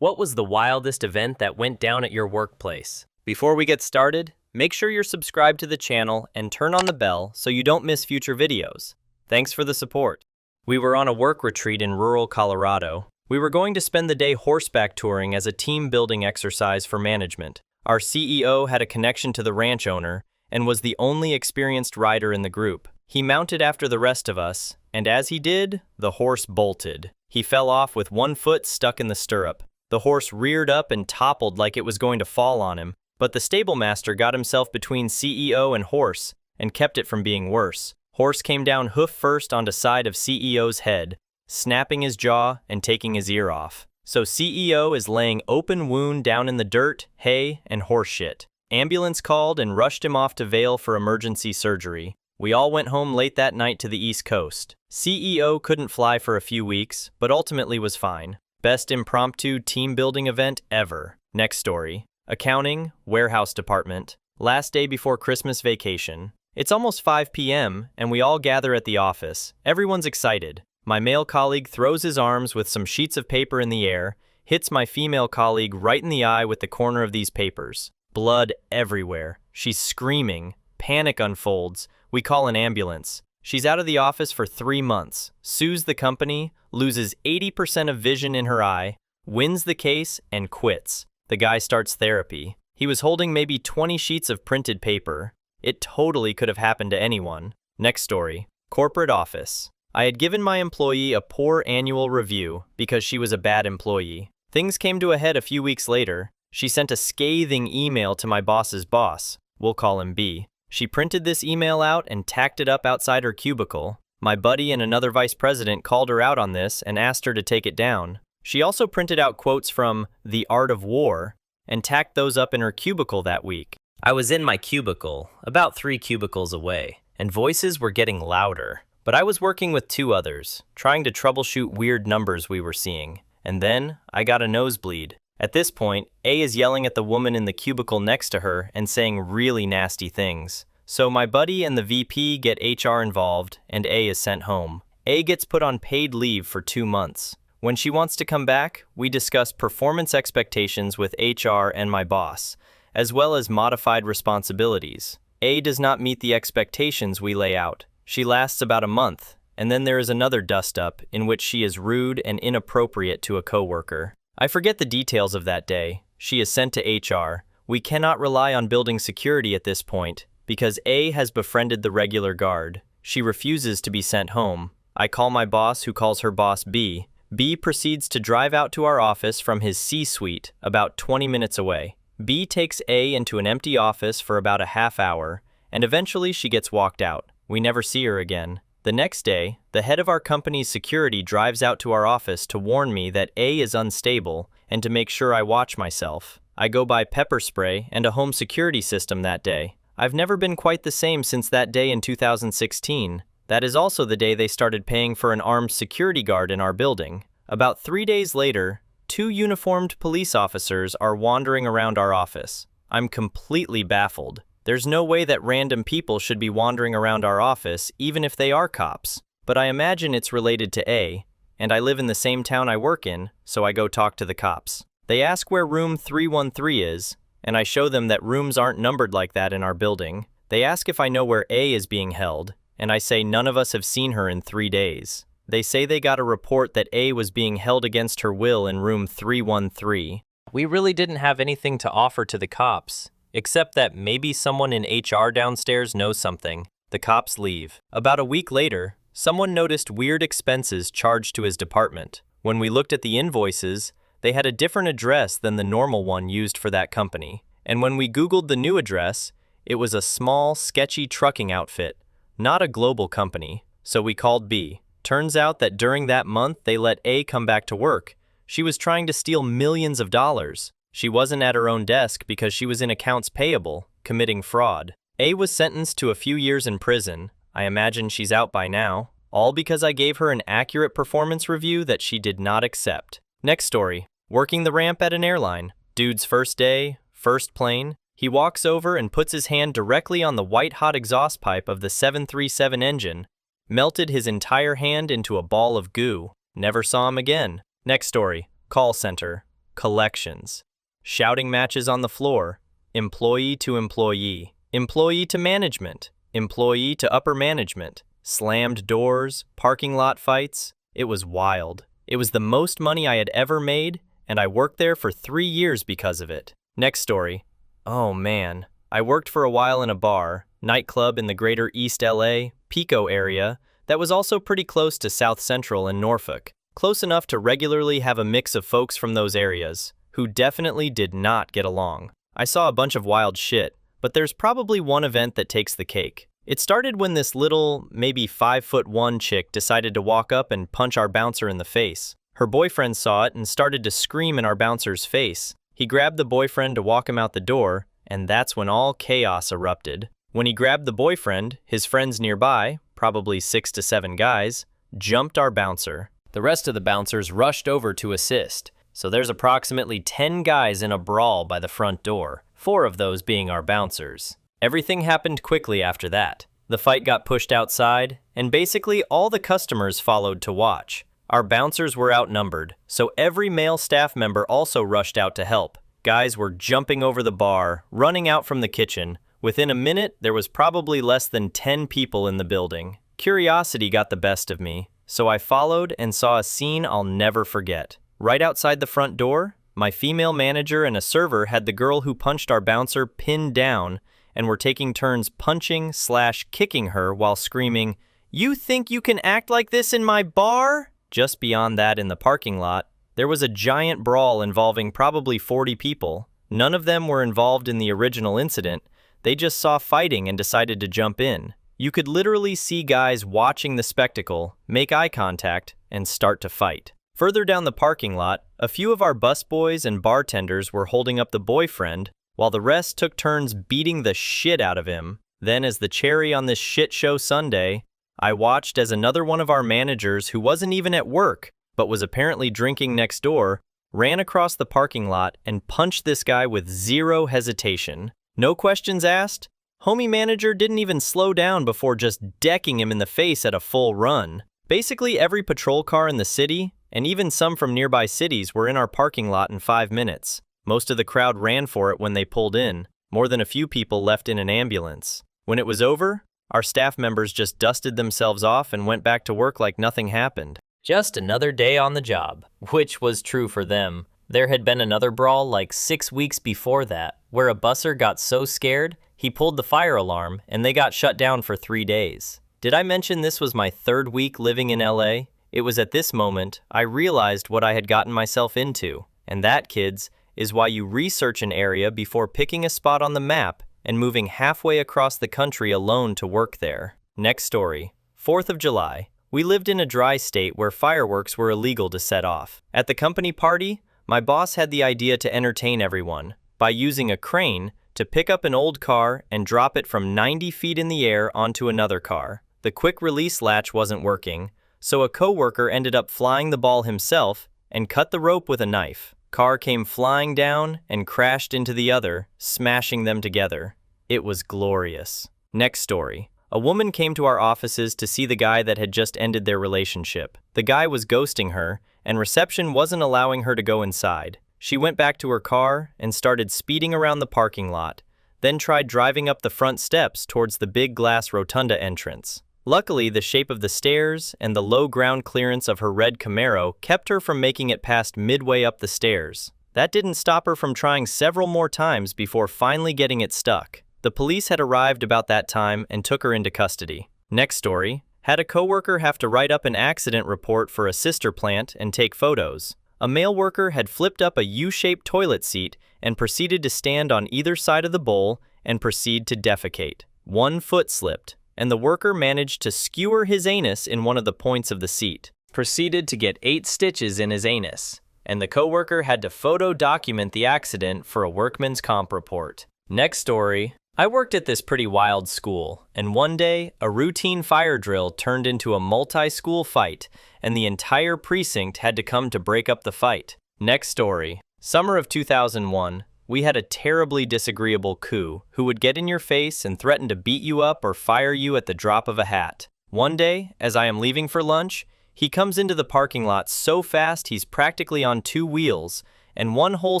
What was the wildest event that went down at your workplace? Before we get started, make sure you're subscribed to the channel and turn on the bell so you don't miss future videos. Thanks for the support. We were on a work retreat in rural Colorado. We were going to spend the day horseback touring as a team-building exercise for management. Our CEO had a connection to the ranch owner and was the only experienced rider in the group. He mounted after the rest of us, and as he did, the horse bolted. He fell off with one foot stuck in the stirrup. The horse reared up and toppled like it was going to fall on him, but the stable master got himself between CEO and horse and kept it from being worse. Horse came down hoof first onto side of CEO's head, snapping his jaw and taking his ear off. So CEO is laying open wound down in the dirt, hay, and horse shit. Ambulance called and rushed him off to Vail for emergency surgery. We all went home late that night to the East Coast. CEO couldn't fly for a few weeks, but ultimately was fine. Best impromptu team-building event ever. Next story. Accounting, warehouse department. Last day before Christmas vacation. It's almost 5 p.m., and we all gather at the office. Everyone's excited. My male colleague throws his arms with some sheets of paper in the air, hits my female colleague right in the eye with the corner of these papers. Blood everywhere. She's screaming. Panic unfolds. We call an ambulance. She's out of the office for 3 months, sues the company, loses 80% of vision in her eye, wins the case, and quits. The guy starts therapy. He was holding maybe 20 sheets of printed paper. It totally could have happened to anyone. Next story. Corporate office. I had given my employee a poor annual review because she was a bad employee. Things came to a head a few weeks later. She sent a scathing email to my boss's boss. We'll call him B. She printed this email out and tacked it up outside her cubicle. My buddy and another vice president called her out on this and asked her to take it down. She also printed out quotes from The Art of War and tacked those up in her cubicle that week. I was in my cubicle, about 3 cubicles away, and voices were getting louder. But I was working with 2 others, trying to troubleshoot weird numbers we were seeing. And then I got a nosebleed. At this point, A is yelling at the woman in the cubicle next to her and saying really nasty things. So my buddy and the VP get HR involved, and A is sent home. A gets put on paid leave for 2 months. When she wants to come back, we discuss performance expectations with HR and my boss, as well as modified responsibilities. A does not meet the expectations we lay out. She lasts about a month, and then there is another dust-up in which she is rude and inappropriate to a coworker. I forget the details of that day. She is sent to HR. We cannot rely on building security at this point because A has befriended the regular guard. She refuses to be sent home. I call my boss, who calls her boss B. B proceeds to drive out to our office from his C-suite about 20 minutes away. B takes A into an empty office for about a half hour, and eventually she gets walked out. We never see her again. The next day, the head of our company's security drives out to our office to warn me that A is unstable and to make sure I watch myself. I go buy pepper spray and a home security system that day. I've never been quite the same since that day in 2016. That is also the day they started paying for an armed security guard in our building. About 3 days later, 2 uniformed police officers are wandering around our office. I'm completely baffled. There's no way that random people should be wandering around our office, even if they are cops. But I imagine it's related to A, and I live in the same town I work in, so I go talk to the cops. They ask where room 313 is, and I show them that rooms aren't numbered like that in our building. They ask if I know where A is being held, and I say none of us have seen her in 3 days. They say they got a report that A was being held against her will in room 313. We really didn't have anything to offer to the cops, except that maybe someone in HR downstairs knows something. The cops leave. About a week later, someone noticed weird expenses charged to his department. When we looked at the invoices, they had a different address than the normal one used for that company. And when we Googled the new address, it was a small, sketchy trucking outfit, not a global company. So we called B. Turns out that during that month, they let A come back to work. She was trying to steal millions of dollars. She wasn't at her own desk because she was in accounts payable, committing fraud. A was sentenced to a few years in prison. I imagine she's out by now. All because I gave her an accurate performance review that she did not accept. Next story. Working the ramp at an airline. Dude's first day, first plane. He walks over and puts his hand directly on the white-hot exhaust pipe of the 737 engine. Melted his entire hand into a ball of goo. Never saw him again. Next story. Call center. collections. Shouting matches on the floor, employee to employee, employee to management, employee to upper management, slammed doors, parking lot fights. It was wild. It was the most money I had ever made, and I worked there for 3 years because of it. Next story. Oh man. I worked for a while in a bar, nightclub in the greater East LA, Pico area, that was also pretty close to South Central and Norfolk. Close enough to regularly have a mix of folks from those areas, who definitely did not get along. I saw a bunch of wild shit, but there's probably one event that takes the cake. It started when this little, maybe 5'1" chick decided to walk up and punch our bouncer in the face. Her boyfriend saw it and started to scream in our bouncer's face. He grabbed the boyfriend to walk him out the door, and that's when all chaos erupted. When he grabbed the boyfriend, his friends nearby, probably 6 to 7 guys, jumped our bouncer. The rest of the bouncers rushed over to assist, so there's approximately 10 guys in a brawl by the front door, 4 of those being our bouncers. Everything happened quickly after that. The fight got pushed outside, and basically all the customers followed to watch. Our bouncers were outnumbered, so every male staff member also rushed out to help. Guys were jumping over the bar, running out from the kitchen. Within a minute, there was probably less than 10 people in the building. Curiosity got the best of me, so I followed and saw a scene I'll never forget. Right outside the front door, my female manager and a server had the girl who punched our bouncer pinned down and were taking turns punching/kicking her while screaming, "You think you can act like this in my bar?" Just beyond that in the parking lot, there was a giant brawl involving probably 40 people. None of them were involved in the original incident. They just saw fighting and decided to jump in. You could literally see guys watching the spectacle, make eye contact, and start to fight. Further down the parking lot, a few of our busboys and bartenders were holding up the boyfriend, while the rest took turns beating the shit out of him. Then, as the cherry on this shit show Sunday, I watched as another one of our managers who wasn't even at work, but was apparently drinking next door, ran across the parking lot and punched this guy with zero hesitation. No questions asked. Homie manager didn't even slow down before just decking him in the face at a full run. Basically every patrol car in the city, and even some from nearby cities, were in our parking lot in 5 minutes. Most of the crowd ran for it when they pulled in. More than a few people left in an ambulance. When it was over, our staff members just dusted themselves off and went back to work like nothing happened. Just another day on the job, which was true for them. There had been another brawl like 6 weeks before that, where a busser got so scared, he pulled the fire alarm and they got shut down for 3 days. Did I mention this was my 3rd week living in LA? It was at this moment I realized what I had gotten myself into. And that, kids, is why you research an area before picking a spot on the map and moving halfway across the country alone to work there. Next story. 4th of July. We lived in a dry state where fireworks were illegal to set off. At the company party, my boss had the idea to entertain everyone by using a crane to pick up an old car and drop it from 90 feet in the air onto another car. The quick release latch wasn't working, so a coworker ended up flying the ball himself and cut the rope with a knife. Car came flying down and crashed into the other, smashing them together. It was glorious. Next story. A woman came to our offices to see the guy that had just ended their relationship. The guy was ghosting her, and reception wasn't allowing her to go inside. She went back to her car and started speeding around the parking lot, then tried driving up the front steps towards the big glass rotunda entrance. Luckily, the shape of the stairs and the low ground clearance of her red Camaro kept her from making it past midway up the stairs. That didn't stop her from trying several more times before finally getting it stuck. The police had arrived about that time and took her into custody. Next story. Had a coworker have to write up an accident report for a sister plant and take photos. A male worker had flipped up a U-shaped toilet seat and proceeded to stand on either side of the bowl and proceed to defecate. One foot slipped, and the worker managed to skewer his anus in one of the points of the seat. Proceeded to get 8 stitches in his anus, and the coworker had to photo document the accident for a workman's comp report. Next story. I worked at this pretty wild school, and one day, a routine fire drill turned into a multi-school fight, and the entire precinct had to come to break up the fight. Next story. Summer of 2001, we had a terribly disagreeable coup who would get in your face and threaten to beat you up or fire you at the drop of a hat. One day, as I am leaving for lunch, he comes into the parking lot so fast he's practically on 2 wheels, and one whole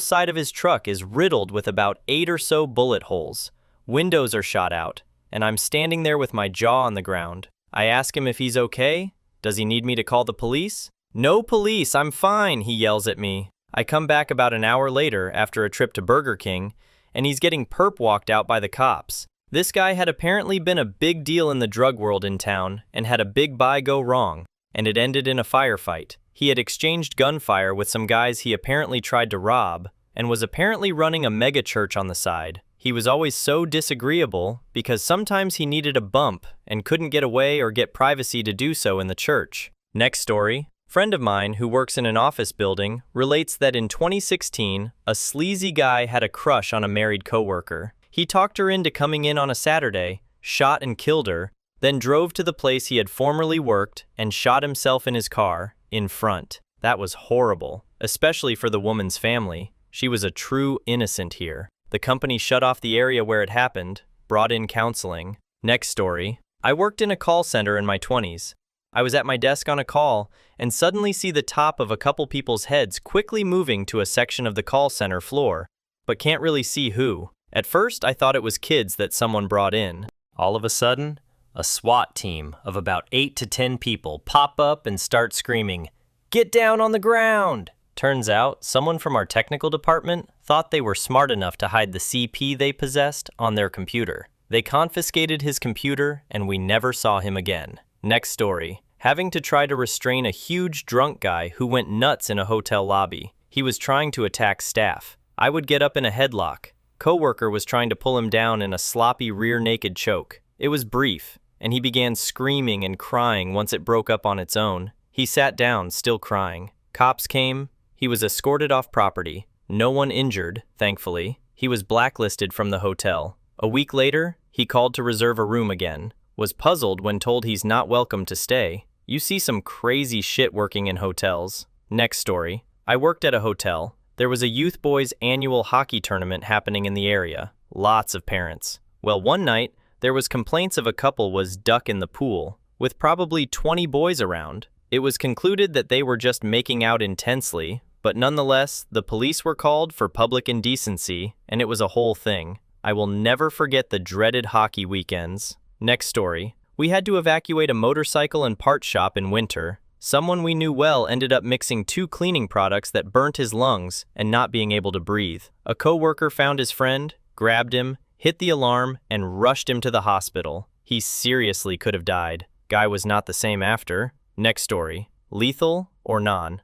side of his truck is riddled with about 8 or so bullet holes. Windows are shot out, and I'm standing there with my jaw on the ground. I ask him if he's okay. Does he need me to call the police? "No police, I'm fine," he yells at me. I come back about an hour later after a trip to Burger King, and he's getting perp walked out by the cops. This guy had apparently been a big deal in the drug world in town and had a big buy go wrong, and it ended in a firefight. He had exchanged gunfire with some guys he apparently tried to rob, and was apparently running a mega church on the side. He was always so disagreeable because sometimes he needed a bump and couldn't get away or get privacy to do so in the church. Next story. Friend of mine who works in an office building relates that in 2016, a sleazy guy had a crush on a married coworker. He talked her into coming in on a Saturday, shot and killed her, then drove to the place he had formerly worked and shot himself in his car, in front. That was horrible, especially for the woman's family. She was a true innocent here. The company shut off the area where it happened, brought in counseling. Next story. I worked in a call center in my 20s. I was at my desk on a call and suddenly see the top of a couple people's heads quickly moving to a section of the call center floor, but can't really see who. At first, I thought it was kids that someone brought in. All of a sudden, a SWAT team of about 8 to 10 people pop up and start screaming, "Get down on the ground!" Turns out, someone from our technical department thought they were smart enough to hide the CP they possessed on their computer. They confiscated his computer, and we never saw him again. Next story. Having to try to restrain a huge drunk guy who went nuts in a hotel lobby. He was trying to attack staff. I would get up in a headlock. Coworker was trying to pull him down in a sloppy rear naked choke. It was brief, and he began screaming and crying once it broke up on its own. He sat down, still crying. Cops came. He was escorted off property. No one injured, thankfully. He was blacklisted from the hotel. A week later, he called to reserve a room again. Was puzzled when told he's not welcome to stay. You see some crazy shit working in hotels. Next story. I worked at a hotel. There was a youth boys' annual hockey tournament happening in the area. Lots of parents. Well, one night, there was complaints of a couple was duck in the pool, with probably 20 boys around. It was concluded that they were just making out intensely, but nonetheless, the police were called for public indecency, and it was a whole thing. I will never forget the dreaded hockey weekends. Next story. We had to evacuate a motorcycle and part shop in winter. Someone we knew well ended up mixing 2 cleaning products that burnt his lungs and not being able to breathe. A coworker found his friend, grabbed him, hit the alarm, and rushed him to the hospital. He seriously could have died. Guy was not the same after. Next story. Lethal or non?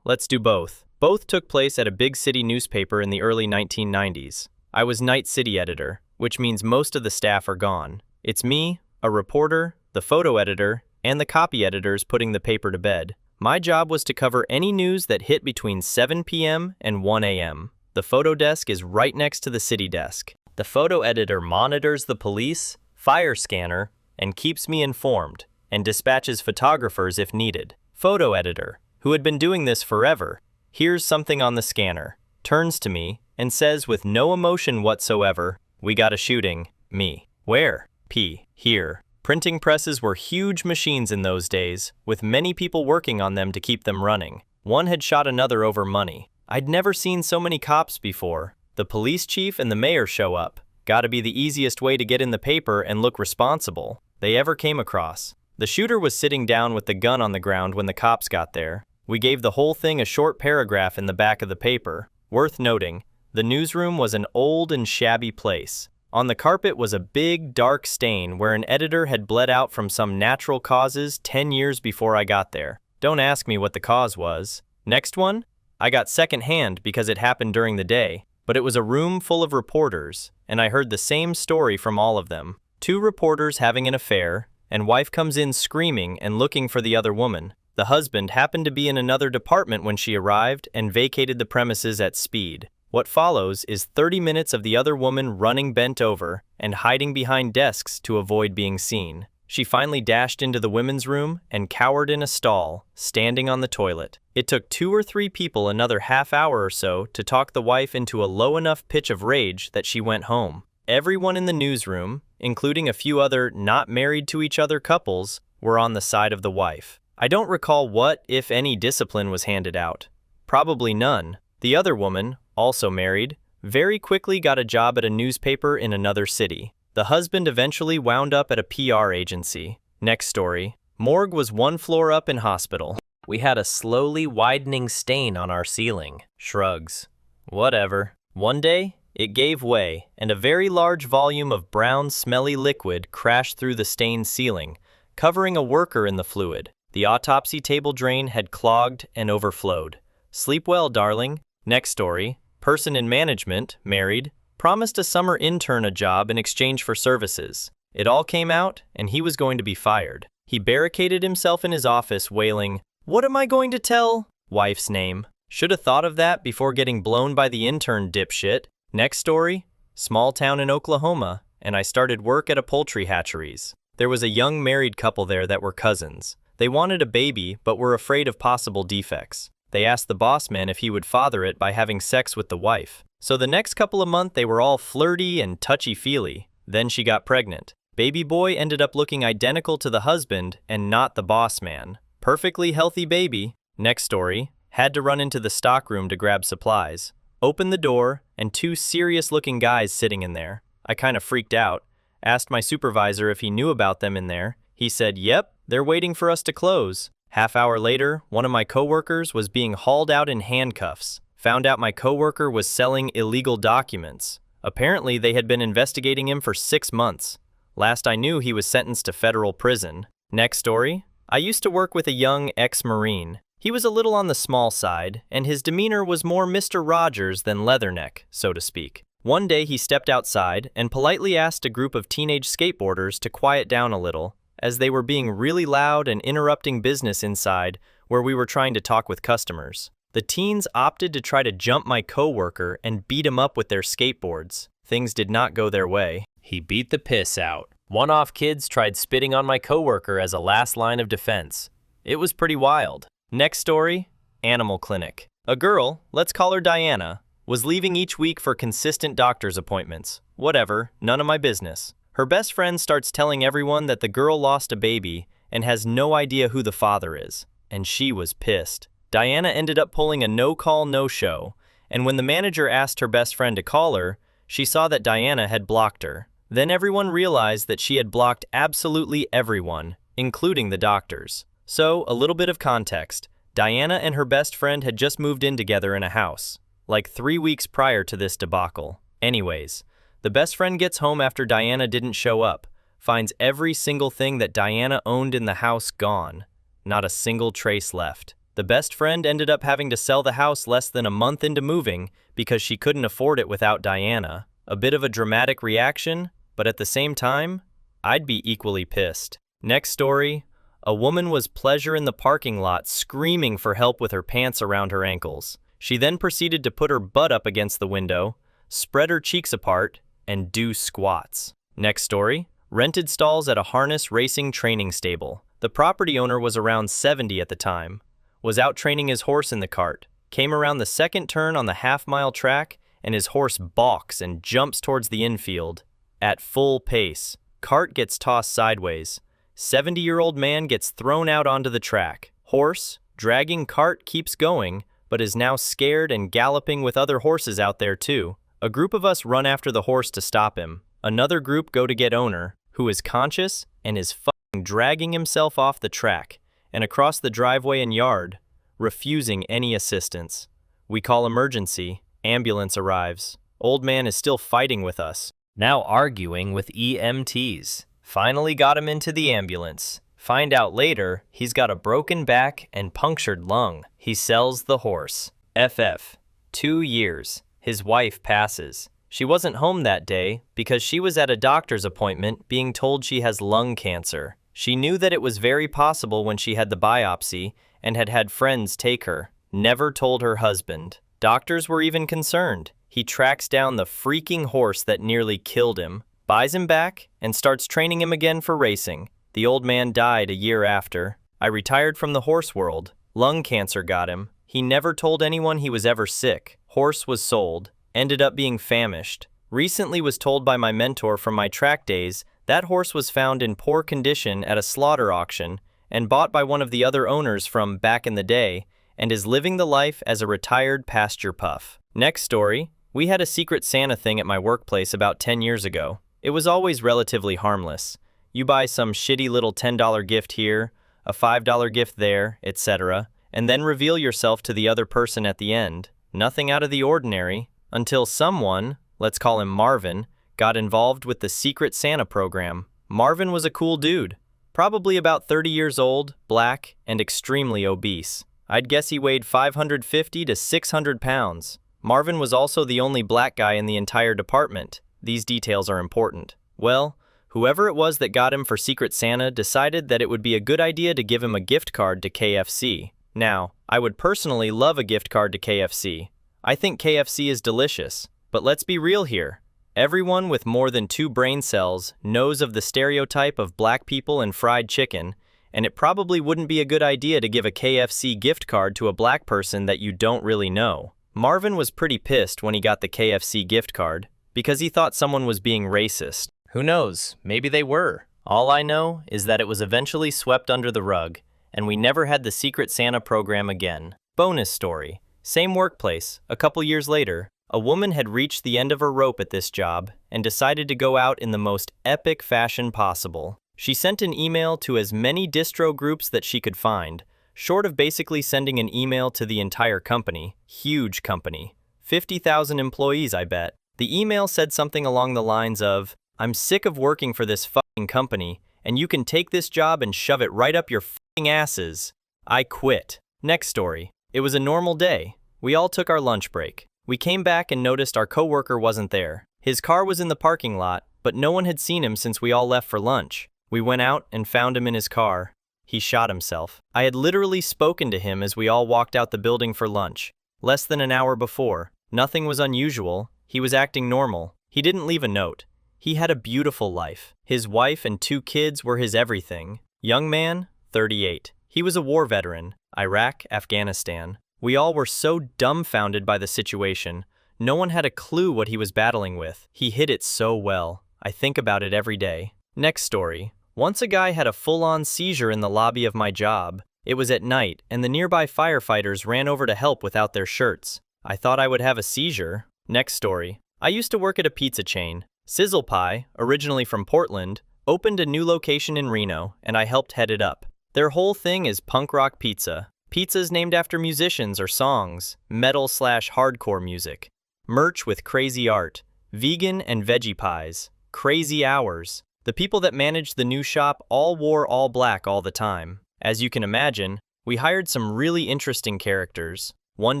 Let's do both. Both took place at a big city newspaper in the early 1990s. I was night city editor, which means most of the staff are gone. It's me, a reporter, the photo editor, and the copy editors putting the paper to bed. My job was to cover any news that hit between 7 p.m. and 1 a.m. The photo desk is right next to the city desk. The photo editor monitors the police, fire scanner, and keeps me informed, and dispatches photographers if needed. Photo editor, who had been doing this forever, hears something on the scanner, turns to me, and says with no emotion whatsoever, "We got a shooting." Me. "Where?" P. "Here." Printing presses were huge machines in those days, with many people working on them to keep them running. One had shot another over money. I'd never seen so many cops before. The police chief and the mayor show up. Gotta be the easiest way to get in the paper and look responsible they ever came across. The shooter was sitting down with the gun on the ground when the cops got there. We gave the whole thing a short paragraph in the back of the paper. Worth noting, the newsroom was an old and shabby place. On the carpet was a big, dark stain where an editor had bled out from some natural causes 10 years before I got there. Don't ask me what the cause was. Next one? I got secondhand because it happened during the day, but it was a room full of reporters, and I heard the same story from all of them. 2 reporters having an affair, and wife comes in screaming and looking for the other woman. The husband happened to be in another department when she arrived and vacated the premises at speed. What follows is 30 minutes of the other woman running bent over and hiding behind desks to avoid being seen. She finally dashed into the women's room and cowered in a stall, standing on the toilet. It took 2 or 3 people another half hour or so to talk the wife into a low enough pitch of rage that she went home. Everyone in the newsroom, including a few other not married to each other couples, were on the side of the wife. I don't recall what, if any, discipline was handed out. Probably none. The other woman, also married, very quickly got a job at a newspaper in another city. The husband eventually wound up at a PR agency. Next story. Morgue was one floor up in hospital. We had a slowly widening stain on our ceiling. Shrugs. Whatever. One day, it gave way, and a very large volume of brown, smelly liquid crashed through the stained ceiling, covering a worker in the fluid. The autopsy table drain had clogged and overflowed. Sleep well, darling. Next story. Person in management, married, promised a summer intern a job in exchange for services. It all came out, and he was going to be fired. He barricaded himself in his office, wailing, "What am I going to tell?" Wife's name. Should have thought of that before getting blown by the intern, dipshit. Next story. Small town in Oklahoma, and I started work at a poultry hatcheries. There was a young married couple there that were cousins. They wanted a baby, but were afraid of possible defects. They asked the boss man if he would father it by having sex with the wife. So the next couple of months they were all flirty and touchy-feely. Then she got pregnant. Baby boy ended up looking identical to the husband and not the boss man. Perfectly healthy baby. Next story. Had to run into the stockroom to grab supplies. Opened the door, and two serious-looking guys sitting in there. I kind of freaked out. Asked my supervisor if he knew about them in there. He said, "Yep, they're waiting for us to close." Half-hour later, one of my coworkers was being hauled out in handcuffs. Found out my coworker was selling illegal documents. Apparently, they had been investigating him for 6 months. Last I knew, he was sentenced to federal prison. Next story. I used to work with a young ex-Marine. He was a little on the small side, and his demeanor was more Mr. Rogers than Leatherneck, so to speak. One day he stepped outside and politely asked a group of teenage skateboarders to quiet down a little, as they were being really loud and interrupting business inside where we were trying to talk with customers. The teens opted to try to jump my coworker and beat him up with their skateboards. Things did not go their way. He beat the piss out. One-off kids tried spitting on my coworker as a last line of defense. It was pretty wild. Next story, animal clinic. A girl, let's call her Diana, was leaving each week for consistent doctor's appointments. Whatever, none of my business. Her best friend starts telling everyone that the girl lost a baby and has no idea who the father is, and she was pissed. Diana ended up pulling a no-call, no-show, and when the manager asked her best friend to call her, she saw that Diana had blocked her. Then everyone realized that she had blocked absolutely everyone, including the doctors. So, a little bit of context. Diana and her best friend had just moved in together in a house, like 3 weeks prior to this debacle. Anyways, the best friend gets home after Diana didn't show up, finds every single thing that Diana owned in the house gone. Not a single trace left. The best friend ended up having to sell the house less than a month into moving because she couldn't afford it without Diana. A bit of a dramatic reaction, but at the same time, I'd be equally pissed. Next story. A woman was pleasure in the parking lot screaming for help with her pants around her ankles. She then proceeded to put her butt up against the window, spread her cheeks apart, and do squats. Next story. Rented stalls at a harness racing training stable. The property owner was around 70 at the time. Was out training his horse in the cart. Came around the second turn on the half-mile track, and his horse balks and jumps towards the infield. At full pace. Cart gets tossed sideways. 70-year-old man gets thrown out onto the track. Horse, dragging cart, keeps going, but is now scared and galloping with other horses out there too. A group of us run after the horse to stop him. Another group go to get owner, who is conscious and is fucking dragging himself off the track and across the driveway and yard, refusing any assistance. We call emergency. Ambulance arrives. Old man is still fighting with us, now arguing with EMTs. Finally got him into the ambulance. Find out later, he's got a broken back and punctured lung. He sells the horse. FF. 2 years. His wife passes. She wasn't home that day because she was at a doctor's appointment being told she has lung cancer. She knew that it was very possible when she had the biopsy and had had friends take her. Never told her husband. Doctors were even concerned. He tracks down the freaking horse that nearly killed him, buys him back, and starts training him again for racing. The old man died a year after. I retired from the horse world. Lung cancer got him. He never told anyone he was ever sick. Horse was sold. Ended up being famished. Recently was told by my mentor from my track days that horse was found in poor condition at a slaughter auction and bought by one of the other owners from back in the day and is living the life as a retired pasture puff. Next story. We had a Secret Santa thing at my workplace about 10 years ago. It was always relatively harmless. You buy some shitty little $10 gift here, a $5 gift there, etc., and then reveal yourself to the other person at the end. Nothing out of the ordinary, until someone, let's call him Marvin, got involved with the Secret Santa program. Marvin was a cool dude, probably about 30 years old, black, and extremely obese. I'd guess he weighed 550 to 600 pounds. Marvin was also the only black guy in the entire department. These details are important. Well, whoever it was that got him for Secret Santa decided that it would be a good idea to give him a gift card to KFC. Now, I would personally love a gift card to KFC. I think KFC is delicious, but let's be real here. Everyone with more than 2 brain cells knows of the stereotype of black people and fried chicken, and it probably wouldn't be a good idea to give a KFC gift card to a black person that you don't really know. Marvin was pretty pissed when he got the KFC gift card because he thought someone was being racist. Who knows, maybe they were. All I know is that it was eventually swept under the rug, and we never had the Secret Santa program again. Bonus story. Same workplace, a couple years later, a woman had reached the end of her rope at this job and decided to go out in the most epic fashion possible. She sent an email to as many distro groups that she could find, short of basically sending an email to the entire company. Huge company. 50,000 employees, I bet. The email said something along the lines of, "I'm sick of working for this fucking company, and you can take this job and shove it right up your fucking asses. I quit." Next story. It was a normal day. We all took our lunch break. We came back and noticed our coworker wasn't there. His car was in the parking lot, but no one had seen him since we all left for lunch. We went out and found him in his car. He shot himself. I had literally spoken to him as we all walked out the building for lunch. Less than an hour before. Nothing was unusual. He was acting normal. He didn't leave a note. He had a beautiful life. His wife and 2 kids were his everything. Young man, 38. He was a war veteran. Iraq, Afghanistan. We all were so dumbfounded by the situation. No one had a clue what he was battling with. He hid it so well. I think about it every day. Next story. Once a guy had a full-on seizure in the lobby of my job. It was at night, and the nearby firefighters ran over to help without their shirts. I thought I would have a seizure. Next story. I used to work at a pizza chain. Sizzle Pie, originally from Portland, opened a new location in Reno, and I helped head it up. Their whole thing is punk rock pizza. Pizzas named after musicians or songs, metal/hardcore music. Merch with crazy art. Vegan and veggie pies. Crazy hours. The people that managed the new shop all wore all black all the time. As you can imagine, we hired some really interesting characters. One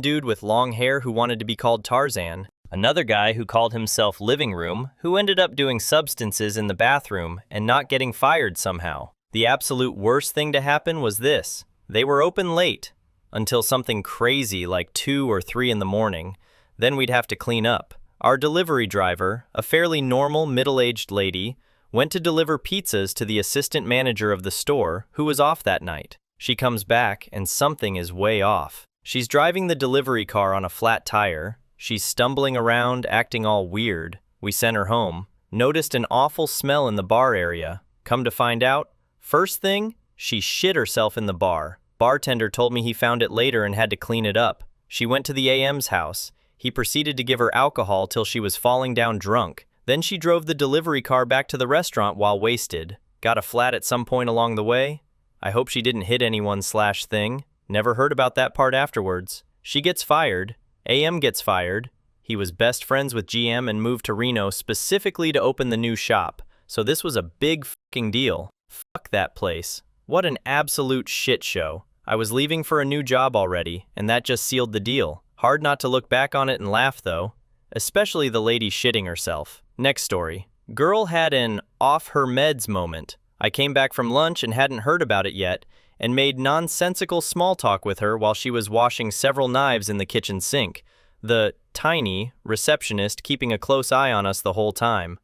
dude with long hair who wanted to be called Tarzan. Another guy who called himself Living Room, who ended up doing substances in the bathroom and not getting fired somehow. The absolute worst thing to happen was this. They were open late, until something crazy like 2 or 3 in the morning. Then we'd have to clean up. Our delivery driver, a fairly normal middle-aged lady, went to deliver pizzas to the assistant manager of the store, who was off that night. She comes back, and something is way off. She's driving the delivery car on a flat tire. She's stumbling around, acting all weird. We sent her home. Noticed an awful smell in the bar area. Come to find out, first thing, she shit herself in the bar. Bartender told me he found it later and had to clean it up. She went to the AM's house. He proceeded to give her alcohol till she was falling down drunk. Then she drove the delivery car back to the restaurant while wasted. Got a flat at some point along the way? I hope she didn't hit anyone/thing. Never heard about that part afterwards. She gets fired. AM gets fired. He was best friends with GM and moved to Reno specifically to open the new shop. So this was a big fucking deal. Fuck that place. What an absolute shit show. I was leaving for a new job already, and that just sealed the deal. Hard not to look back on it and laugh though. Especially the lady shitting herself. Next story. Girl had an off-her-meds moment. I came back from lunch and hadn't heard about it yet, and made nonsensical small talk with her while she was washing several knives in the kitchen sink. The tiny receptionist keeping a close eye on us the whole time.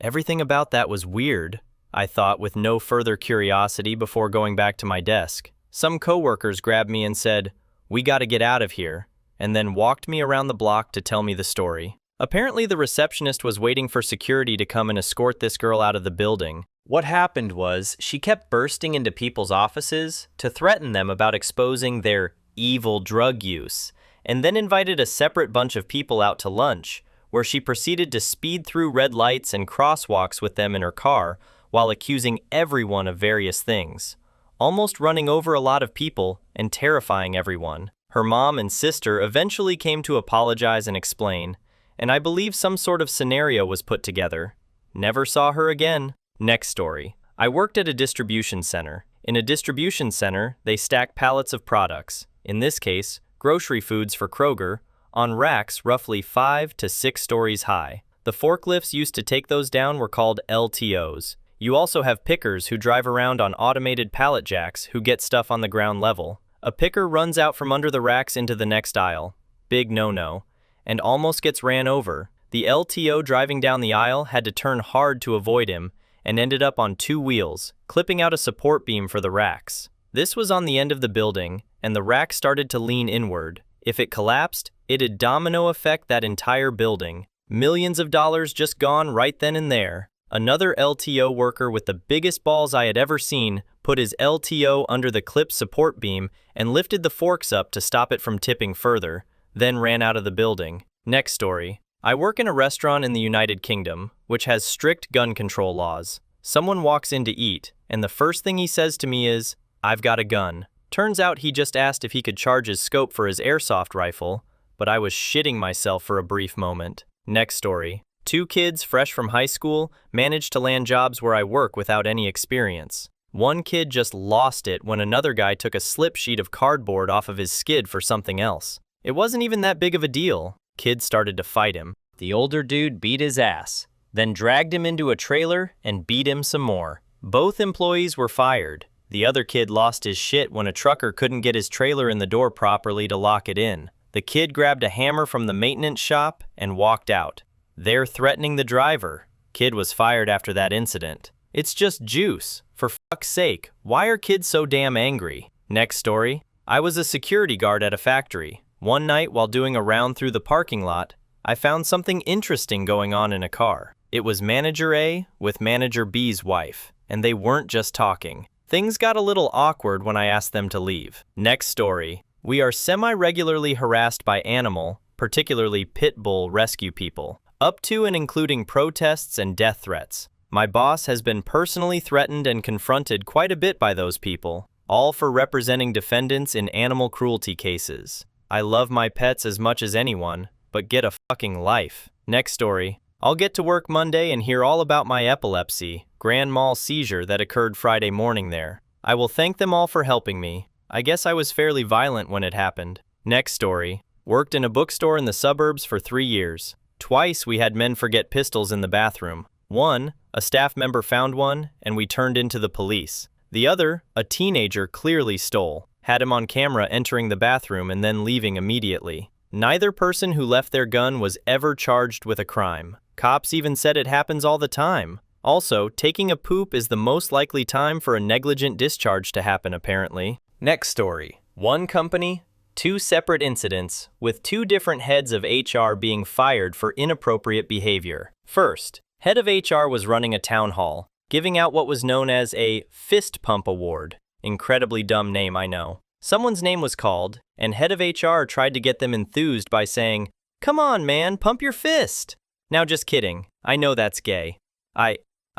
Everything about that was weird, I thought with no further curiosity before going back to my desk. Some coworkers grabbed me and said, "We gotta get out of here," and then walked me around the block to tell me the story. Apparently the receptionist was waiting for security to come and escort this girl out of the building. What happened was she kept bursting into people's offices to threaten them about exposing their evil drug use, and then invited a separate bunch of people out to lunch, where she proceeded to speed through red lights and crosswalks with them in her car while accusing everyone of various things, almost running over a lot of people and terrifying everyone. Her mom and sister eventually came to apologize and explain, and I believe some sort of scenario was put together. Never saw her again. Next story. I worked at a distribution center. In a distribution center, they stack pallets of products, in this case, grocery foods for Kroger, on racks roughly 5 to 6 stories high. The forklifts used to take those down were called LTOs. You also have pickers who drive around on automated pallet jacks who get stuff on the ground level. A picker runs out from under the racks into the next aisle, big no-no, and almost gets ran over. The LTO driving down the aisle had to turn hard to avoid him and ended up on 2 wheels, clipping out a support beam for the racks. This was on the end of the building, and the rack started to lean inward. If it collapsed, it'd domino effect that entire building. Millions of dollars just gone right then and there. Another LTO worker with the biggest balls I had ever seen put his LTO under the clip support beam and lifted the forks up to stop it from tipping further, then ran out of the building. Next story. I work in a restaurant in the United Kingdom, which has strict gun control laws. Someone walks in to eat, and the first thing he says to me is, "I've got a gun." Turns out he just asked if he could charge his scope for his airsoft rifle, but I was shitting myself for a brief moment. Next story. 2 kids fresh from high school managed to land jobs where I work without any experience. One kid just lost it when another guy took a slip sheet of cardboard off of his skid for something else. It wasn't even that big of a deal. Kids started to fight him. The older dude beat his ass, then dragged him into a trailer and beat him some more. Both employees were fired. The other kid lost his shit when a trucker couldn't get his trailer in the door properly to lock it in. The kid grabbed a hammer from the maintenance shop and walked out. They're threatening the driver. Kid was fired after that incident. It's just juice. For fuck's sake, why are kids so damn angry? Next story. I was a security guard at a factory. One night while doing a round through the parking lot, I found something interesting going on in a car. It was Manager A with Manager B's wife, and they weren't just talking. Things got a little awkward when I asked them to leave. Next story. We are semi-regularly harassed by animal, particularly pit bull rescue people, up to and including protests and death threats. My boss has been personally threatened and confronted quite a bit by those people, all for representing defendants in animal cruelty cases. I love my pets as much as anyone, but get a fucking life. Next story. I'll get to work Monday and hear all about my epilepsy, grand mal seizure that occurred Friday morning there. I will thank them all for helping me. I guess I was fairly violent when it happened. Next story. Worked in a bookstore in the suburbs for 3 years. Twice we had men forget pistols in the bathroom. One, a staff member found one, and we turned into the police. The other, a teenager clearly stole. Had him on camera entering the bathroom and then leaving immediately. Neither person who left their gun was ever charged with a crime. Cops even said it happens all the time. Also, taking a poop is the most likely time for a negligent discharge to happen, apparently. Next story. One company, 2 separate incidents, with 2 different heads of HR being fired for inappropriate behavior. First, head of HR was running a town hall, giving out what was known as a fist pump award. Incredibly dumb name, I know. Someone's name was called, and head of HR tried to get them enthused by saying, "Come on, man, pump your fist." Now just kidding, I know that's gay. I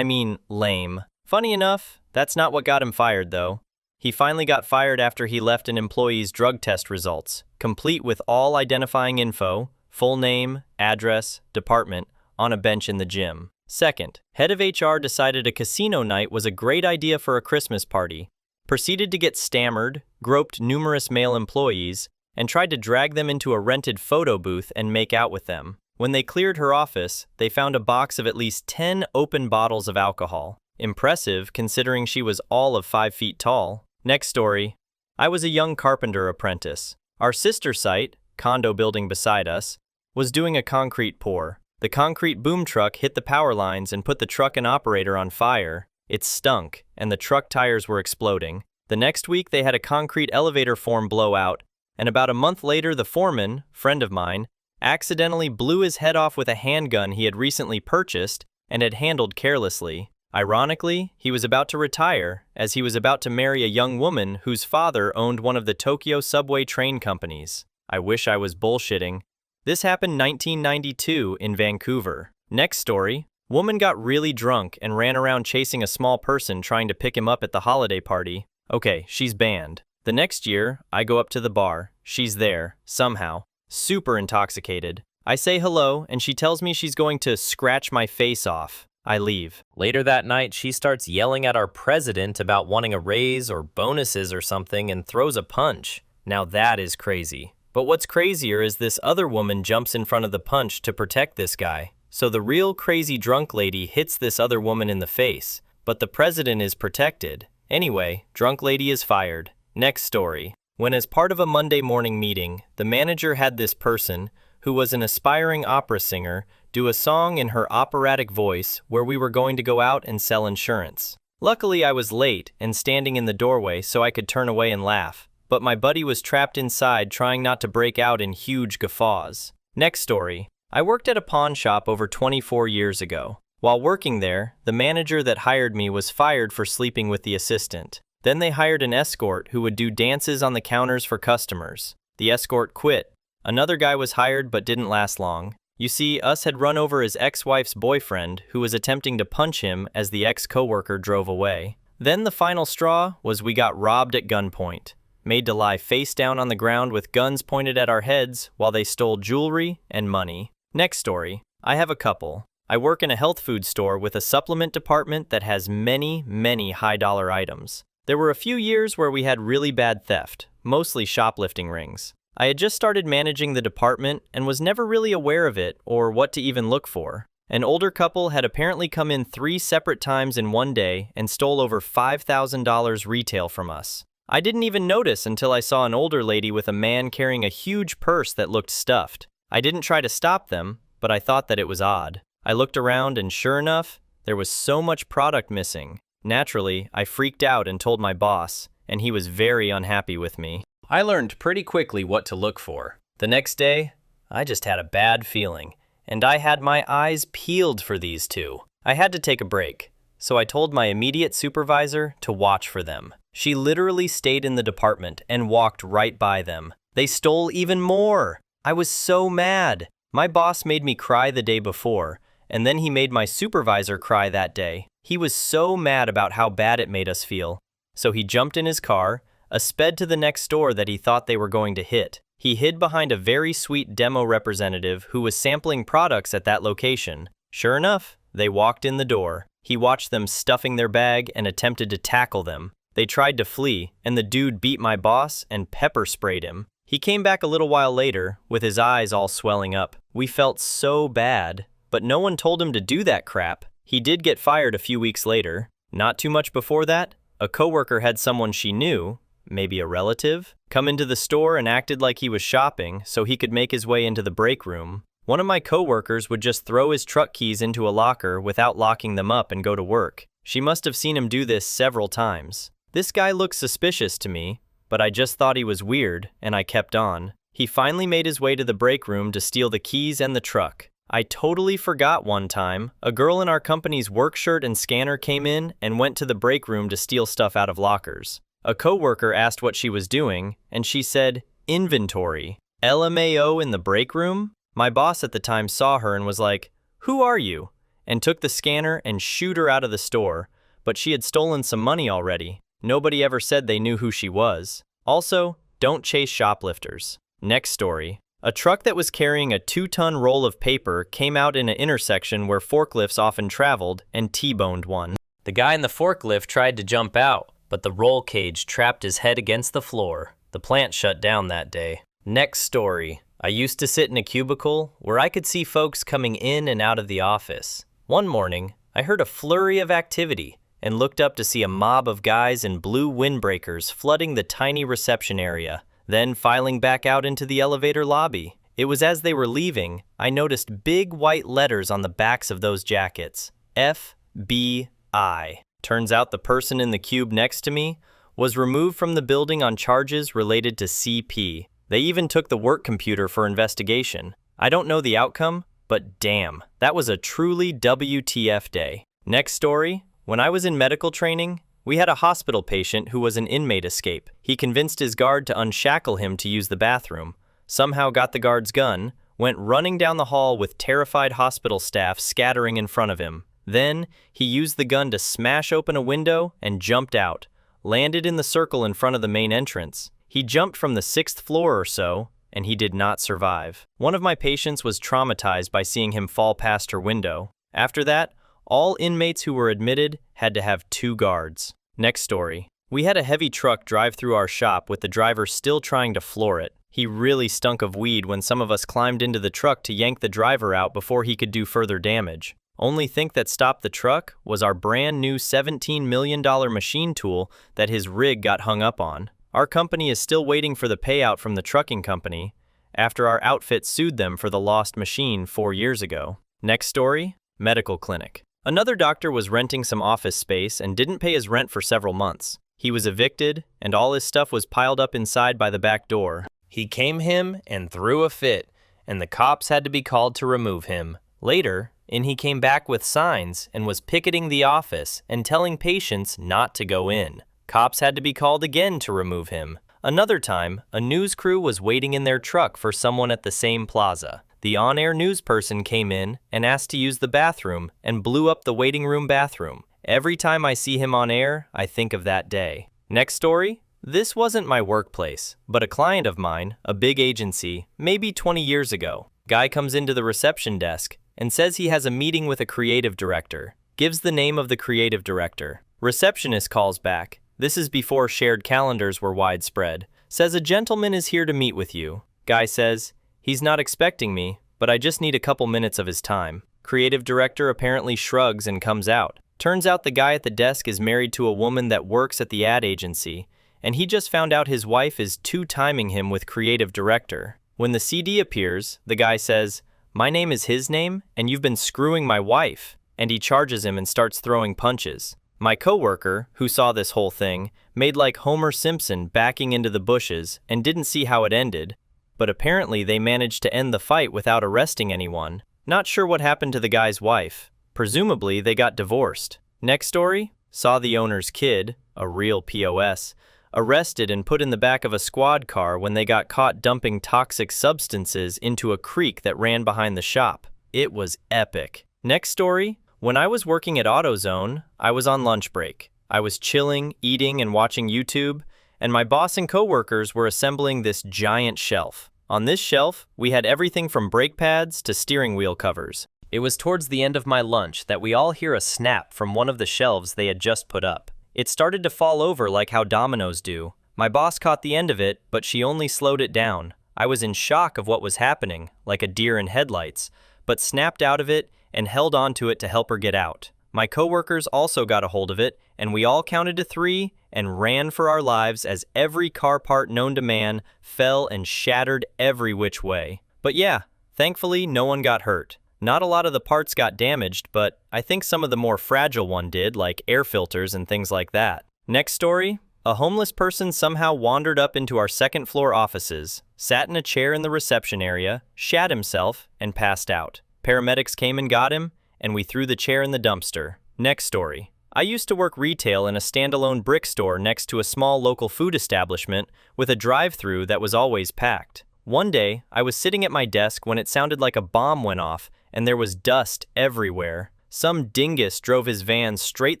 mean, lame. Funny enough, that's not what got him fired though. He finally got fired after he left an employee's drug test results, complete with all identifying info, full name, address, department, on a bench in the gym. Second, head of HR decided a casino night was a great idea for a Christmas party, proceeded to get stammered, groped numerous male employees, and tried to drag them into a rented photo booth and make out with them. When they cleared her office, they found a box of at least 10 open bottles of alcohol. Impressive, considering she was all of 5 feet tall. Next story. I was a young carpenter apprentice. Our sister site, condo building beside us, was doing a concrete pour. The concrete boom truck hit the power lines and put the truck and operator on fire. It stunk, and the truck tires were exploding. The next week they had a concrete elevator form blow out, and about a month later the foreman, friend of mine, accidentally blew his head off with a handgun he had recently purchased and had handled carelessly. Ironically, he was about to retire, as he was about to marry a young woman whose father owned one of the Tokyo subway train companies. I wish I was bullshitting. This happened 1992 in Vancouver. Next story. Woman got really drunk and ran around chasing a small person trying to pick him up at the holiday party. Okay, she's banned. The next year, I go up to the bar. She's there, somehow, super intoxicated. I say hello, and she tells me she's going to scratch my face off. I leave. Later that night, she starts yelling at our president about wanting a raise or bonuses or something and throws a punch. Now that is crazy. But what's crazier is this other woman jumps in front of the punch to protect this guy. So the real crazy drunk lady hits this other woman in the face, but the president is protected. Anyway, drunk lady is fired. Next story. When as part of a Monday morning meeting, the manager had this person, who was an aspiring opera singer, do a song in her operatic voice where we were going to go out and sell insurance. Luckily, I was late and standing in the doorway so I could turn away and laugh, but my buddy was trapped inside trying not to break out in huge guffaws. Next story. I worked at a pawn shop over 24 years ago. While working there, the manager that hired me was fired for sleeping with the assistant. Then they hired an escort who would do dances on the counters for customers. The escort quit. Another guy was hired but didn't last long. You see, us had run over his ex-wife's boyfriend who was attempting to punch him as the ex-coworker drove away. Then the final straw was we got robbed at gunpoint, made to lie face down on the ground with guns pointed at our heads while they stole jewelry and money. Next story. I have a couple. I work in a health food store with a supplement department that has many high-dollar items. There were a few years where we had really bad theft, mostly shoplifting rings. I had just started managing the department and was never really aware of it or what to even look for. An older couple had apparently come in 3 separate times in one day and stole over $5,000 retail from us. I didn't even notice until I saw an older lady with a man carrying a huge purse that looked stuffed. I didn't try to stop them, but I thought that it was odd. I looked around and sure enough, there was so much product missing. Naturally, I freaked out and told my boss, and he was very unhappy with me. I learned pretty quickly what to look for. The next day, I just had a bad feeling, and I had my eyes peeled for these two. I had to take a break, so I told my immediate supervisor to watch for them. She literally stayed in the department and walked right by them. They stole even more. I was so mad. My boss made me cry the day before, and then he made my supervisor cry that day. He was so mad about how bad it made us feel. So he jumped in his car, sped to the next store that he thought they were going to hit. He hid behind a very sweet demo representative who was sampling products at that location. Sure enough, they walked in the door. He watched them stuffing their bag and attempted to tackle them. They tried to flee, and the dude beat my boss and pepper sprayed him. He came back a little while later, with his eyes all swelling up. We felt so bad, but no one told him to do that crap. He did get fired a few weeks later. Not too much before that, a coworker had someone she knew, maybe a relative, come into the store and acted like he was shopping so he could make his way into the break room. One of my coworkers would just throw his truck keys into a locker without locking them up and go to work. She must have seen him do this several times. This guy looked suspicious to me, but I just thought he was weird, and I kept on. He finally made his way to the break room to steal the keys and the truck. I totally forgot one time, a girl in our company's work shirt and scanner came in and went to the break room to steal stuff out of lockers. A coworker asked what she was doing, and she said, "Inventory. LMAO in the break room?" My boss at the time saw her and was like, "Who are you?" and took the scanner and shooed her out of the store, but she had stolen some money already. Nobody ever said they knew who she was. Also, don't chase shoplifters. Next story. A truck that was carrying a 2-ton roll of paper came out in an intersection where forklifts often traveled and T-boned one. The guy in the forklift tried to jump out, but the roll cage trapped his head against the floor. The plant shut down that day. Next story. I used to sit in a cubicle where I could see folks coming in and out of the office. One morning, I heard a flurry of activity and looked up to see a mob of guys in blue windbreakers flooding the tiny reception area, then filing back out into the elevator lobby. It was as they were leaving, I noticed big white letters on the backs of those jackets. FBI. Turns out the person in the cube next to me was removed from the building on charges related to CP. They even took the work computer for investigation. I don't know the outcome, but damn, that was a truly WTF day. Next story. When I was in medical training, we had a hospital patient who was an inmate escape. He convinced his guard to unshackle him to use the bathroom, somehow got the guard's gun, went running down the hall with terrified hospital staff scattering in front of him. Then, he used the gun to smash open a window and jumped out, landed in the circle in front of the main entrance. He jumped from the 6th floor or so, and he did not survive. One of my patients was traumatized by seeing him fall past her window. After that, all inmates who were admitted had to have 2 guards. Next story. We had a heavy truck drive through our shop with the driver still trying to floor it. He really stunk of weed when some of us climbed into the truck to yank the driver out before he could do further damage. Only thing that stopped the truck was our brand new $17 million machine tool that his rig got hung up on. Our company is still waiting for the payout from the trucking company after our outfit sued them for the lost machine 4 years ago. Next story, medical clinic. Another doctor was renting some office space and didn't pay his rent for several months. He was evicted, and all his stuff was piled up inside by the back door. He came him and threw a fit, and the cops had to be called to remove him. Later, he came back with signs and was picketing the office and telling patients not to go in. Cops had to be called again to remove him. Another time, a news crew was waiting in their truck for someone at the same plaza. The on-air news person came in and asked to use the bathroom and blew up the waiting room bathroom. Every time I see him on air, I think of that day. Next story. This wasn't my workplace, but a client of mine, a big agency, maybe 20 years ago. Guy comes into the reception desk and says he has a meeting with a creative director. Gives the name of the creative director. Receptionist calls back. This is before shared calendars were widespread. Says a gentleman is here to meet with you. Guy says, he's not expecting me, but I just need a couple minutes of his time. Creative director apparently shrugs and comes out. Turns out the guy at the desk is married to a woman that works at the ad agency, and he just found out his wife is two-timing him with creative director. When the CD appears, the guy says, my name is his name, and you've been screwing my wife. And he charges him and starts throwing punches. My coworker, who saw this whole thing, made like Homer Simpson backing into the bushes and didn't see how it ended, but apparently they managed to end the fight without arresting anyone. Not sure what happened to the guy's wife. Presumably they got divorced. Next story, saw the owner's kid, a real POS, arrested and put in the back of a squad car when they got caught dumping toxic substances into a creek that ran behind the shop. It was epic. Next story, when I was working at AutoZone, I was on lunch break. I was chilling, eating, and watching YouTube, and my boss and coworkers were assembling this giant shelf. On this shelf, we had everything from brake pads to steering wheel covers. It was towards the end of my lunch that we all hear a snap from one of the shelves they had just put up. It started to fall over like how dominoes do. My boss caught the end of it, but she only slowed it down. I was in shock of what was happening, like a deer in headlights, but snapped out of it and held onto it to help her get out. My coworkers also got a hold of it, and we all counted to 3 and ran for our lives as every car part known to man fell and shattered every which way. But yeah, thankfully no one got hurt. Not a lot of the parts got damaged, but I think some of the more fragile one did, like air filters and things like that. Next story, a homeless person somehow wandered up into our second floor offices, sat in a chair in the reception area, shat himself, and passed out. Paramedics came and got him, and we threw the chair in the dumpster. Next story. I used to work retail in a standalone brick store next to a small local food establishment with a drive-through that was always packed. One day, I was sitting at my desk when it sounded like a bomb went off, and there was dust everywhere. Some dingus drove his van straight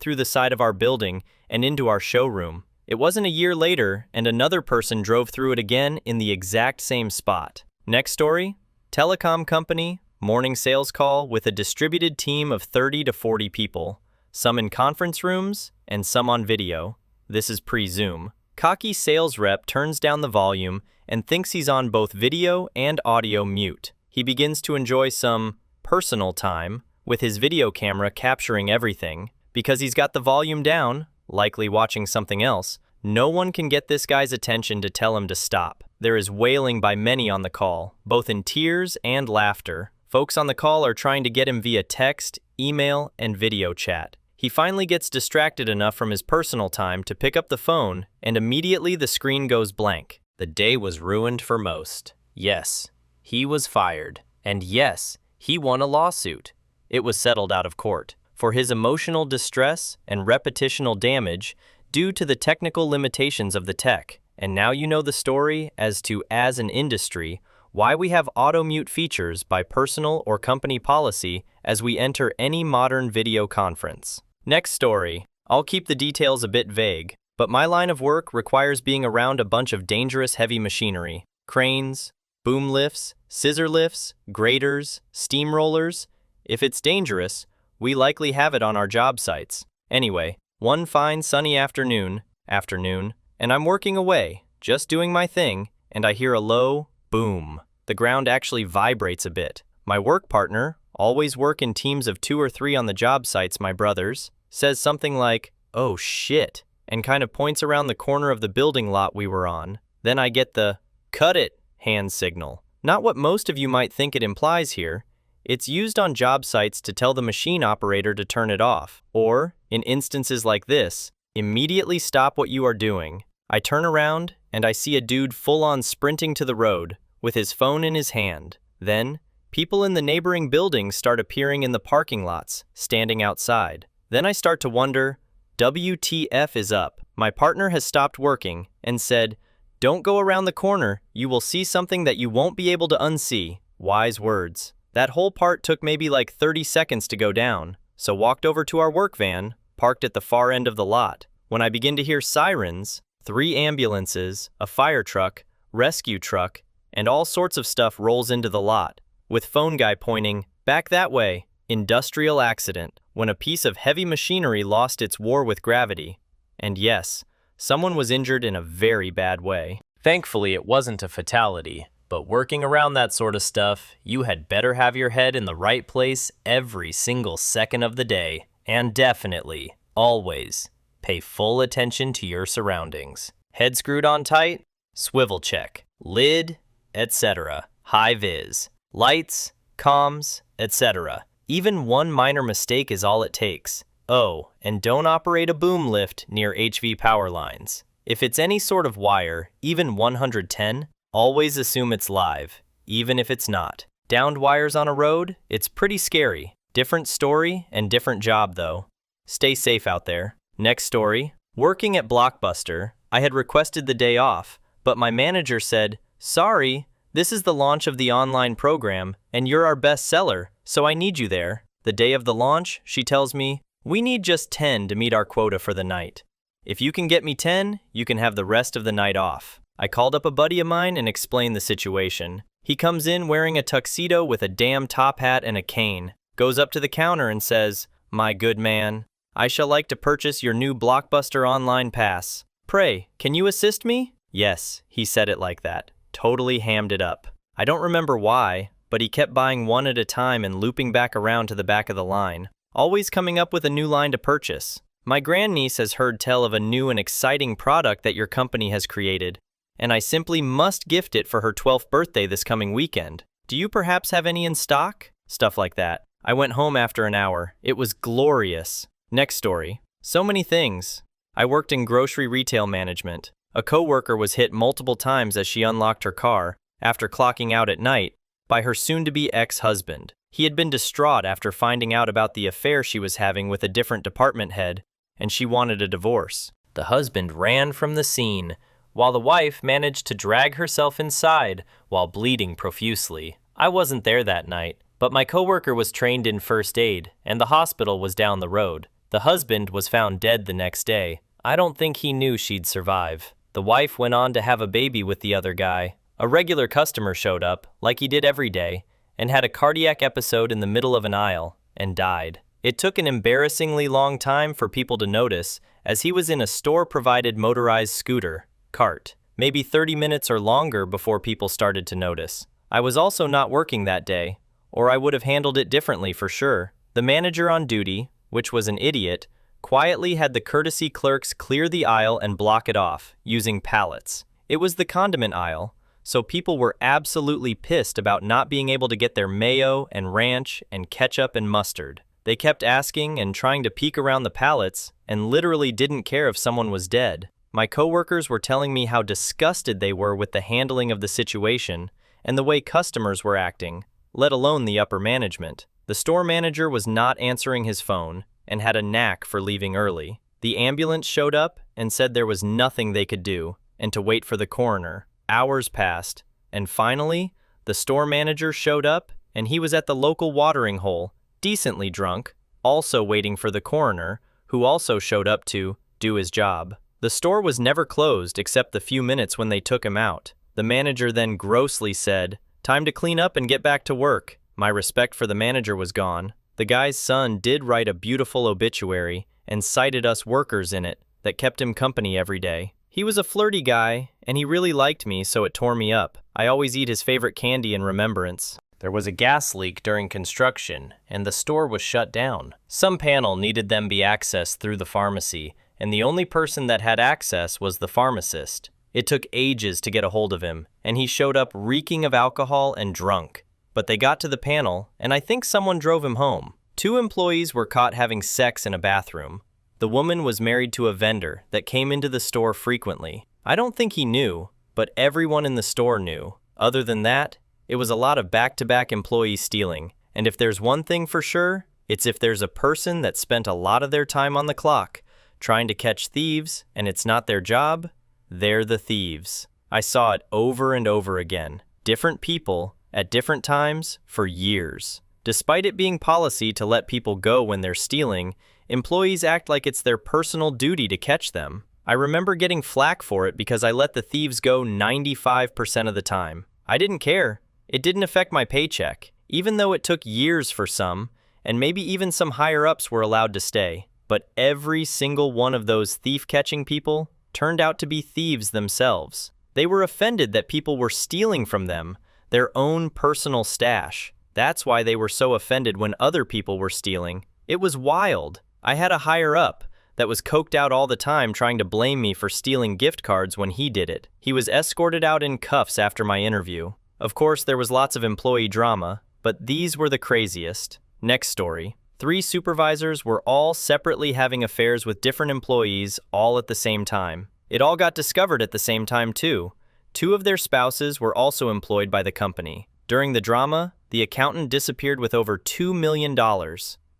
through the side of our building and into our showroom. It wasn't a year later, and another person drove through it again in the exact same spot. Next story. Telecom company. Morning sales call with a distributed team of 30 to 40 people, some in conference rooms and some on video. This is pre-Zoom. Cocky sales rep turns down the volume and thinks he's on both video and audio mute. He begins to enjoy some personal time with his video camera capturing everything. Because he's got the volume down, likely watching something else, no one can get this guy's attention to tell him to stop. There is wailing by many on the call, both in tears and laughter. Folks on the call are trying to get him via text, email, and video chat. He finally gets distracted enough from his personal time to pick up the phone, and immediately the screen goes blank. The day was ruined for most. Yes, he was fired. And yes, he won a lawsuit. It was settled out of court. for his emotional distress and repetitional damage due to the technical limitations of the tech. And now you know the story as to, as an industry, why we have auto mute features by personal or company policy as we enter any modern video conference. Next story. I'll keep the details a bit vague, but my line of work requires being around a bunch of dangerous heavy machinery. Cranes, boom lifts, scissor lifts, graders, steamrollers. If it's dangerous, we likely have it on our job sites. Anyway, one fine sunny afternoon, and I'm working away, just doing my thing, and I hear a low boom. The ground actually vibrates a bit. My work partner, always work in teams of 2 or 3 on the job sites, my brothers, says something like, "Oh shit," and kind of points around the corner of the building lot we were on. Then I get the "cut it" hand signal. Not what most of you might think it implies here. It's used on job sites to tell the machine operator to turn it off, or, in instances like this, immediately stop what you are doing. I turn around, and I see a dude full-on sprinting to the road, with his phone in his hand. Then, people in the neighboring buildings start appearing in the parking lots, standing outside. Then I start to wonder, WTF is up? My partner has stopped working, and said, "Don't go around the corner, you will see something that you won't be able to unsee." Wise words. That whole part took maybe like 30 seconds to go down, so walked over to our work van, parked at the far end of the lot. When I begin to hear sirens, 3 ambulances, a fire truck, rescue truck, and all sorts of stuff rolls into the lot, with phone guy pointing, "Back that way, industrial accident," when a piece of heavy machinery lost its war with gravity. And yes, someone was injured in a very bad way. Thankfully, it wasn't a fatality. But working around that sort of stuff, you had better have your head in the right place every single second of the day. And definitely, always, pay full attention to your surroundings. Head screwed on tight, swivel check, lid, etc. High vis, lights, comms, etc. Even one minor mistake is all it takes. Oh, and don't operate a boom lift near HV power lines. If it's any sort of wire, even 110, always assume it's live, even if it's not. Downed wires on a road, it's pretty scary. Different story and different job though. Stay safe out there. Next story. Working at Blockbuster, I had requested the day off, but my manager said, "Sorry, this is the launch of the online program, and you're our best seller, so I need you there." The day of the launch, she tells me, "We need just 10 to meet our quota for the night. If you can get me 10, you can have the rest of the night off." I called up a buddy of mine and explained the situation. He comes in wearing a tuxedo with a damn top hat and a cane, goes up to the counter and says, "My good man, I shall like to purchase your new Blockbuster online pass. Pray, can you assist me?" Yes, he said it like that. Totally hammed it up. I don't remember why, but he kept buying one at a time and looping back around to the back of the line, always coming up with a new line to purchase. My grandniece has heard tell of a new and exciting product that your company has created, and I simply must gift it for her 12th birthday this coming weekend. Do you perhaps have any in stock? Stuff like that. I went home after an hour. It was glorious. Next story. So many things. I worked in grocery retail management. A coworker was hit multiple times as she unlocked her car, after clocking out at night, by her soon-to-be ex-husband. He had been distraught after finding out about the affair she was having with a different department head, and she wanted a divorce. The husband ran from the scene, while the wife managed to drag herself inside while bleeding profusely. I wasn't there that night, but my coworker was trained in first aid, and the hospital was down the road. The husband was found dead the next day. I don't think he knew she'd survive. The wife went on to have a baby with the other guy. A regular customer showed up, like he did every day, and had a cardiac episode in the middle of an aisle, and died. It took an embarrassingly long time for people to notice, as he was in a store-provided motorized scooter. Cart. Maybe 30 minutes or longer before people started to notice. I was also not working that day, or I would have handled it differently for sure. The manager on duty, which was an idiot, quietly had the courtesy clerks clear the aisle and block it off, using pallets. It was the condiment aisle, so people were absolutely pissed about not being able to get their mayo and ranch and ketchup and mustard. They kept asking and trying to peek around the pallets and literally didn't care if someone was dead. My coworkers were telling me how disgusted they were with the handling of the situation and the way customers were acting. let alone the upper management. The store manager was not answering his phone and had a knack for leaving early. The ambulance showed up and said there was nothing they could do and to wait for the coroner. Hours passed, and finally, the store manager showed up and he was at the local watering hole, decently drunk, also waiting for the coroner, who also showed up to do his job. The store was never closed except the few minutes when they took him out. The manager then grossly said, "Time to clean up and get back to work." My respect for the manager was gone. The guy's son did write a beautiful obituary and cited us workers in it that kept him company every day. He was a flirty guy, and he really liked me, so it tore me up. I always eat his favorite candy in remembrance. There was a gas leak during construction, and the store was shut down. Some panel needed them be accessed through the pharmacy, and the only person that had access was the pharmacist. It took ages to get a hold of him, and he showed up reeking of alcohol and drunk. But they got to the panel, and I think someone drove him home. 2 employees were caught having sex in a bathroom. The woman was married to a vendor that came into the store frequently. I don't think he knew, but everyone in the store knew. Other than that, it was a lot of back-to-back employee stealing. And if there's one thing for sure, it's if there's a person that spent a lot of their time on the clock trying to catch thieves and it's not their job, they're the thieves. I saw it over and over again. Different people at different times for years. Despite it being policy to let people go when they're stealing, employees act like it's their personal duty to catch them. I remember getting flack for it because I let the thieves go 95% of the time. I didn't care. It didn't affect my paycheck, even though it took years for some, and maybe even some higher-ups were allowed to stay. But every single one of those thief-catching people turned out to be thieves themselves. They were offended that people were stealing from them, their own personal stash. That's why they were so offended when other people were stealing. It was wild. I had a higher-up that was coked out all the time trying to blame me for stealing gift cards when he did it. He was escorted out in cuffs after my interview. Of course, there was lots of employee drama, but these were the craziest. Next story. 3 supervisors were all separately having affairs with different employees all at the same time. It all got discovered at the same time too. 2 of their spouses were also employed by the company. During the drama, the accountant disappeared with over $2 million,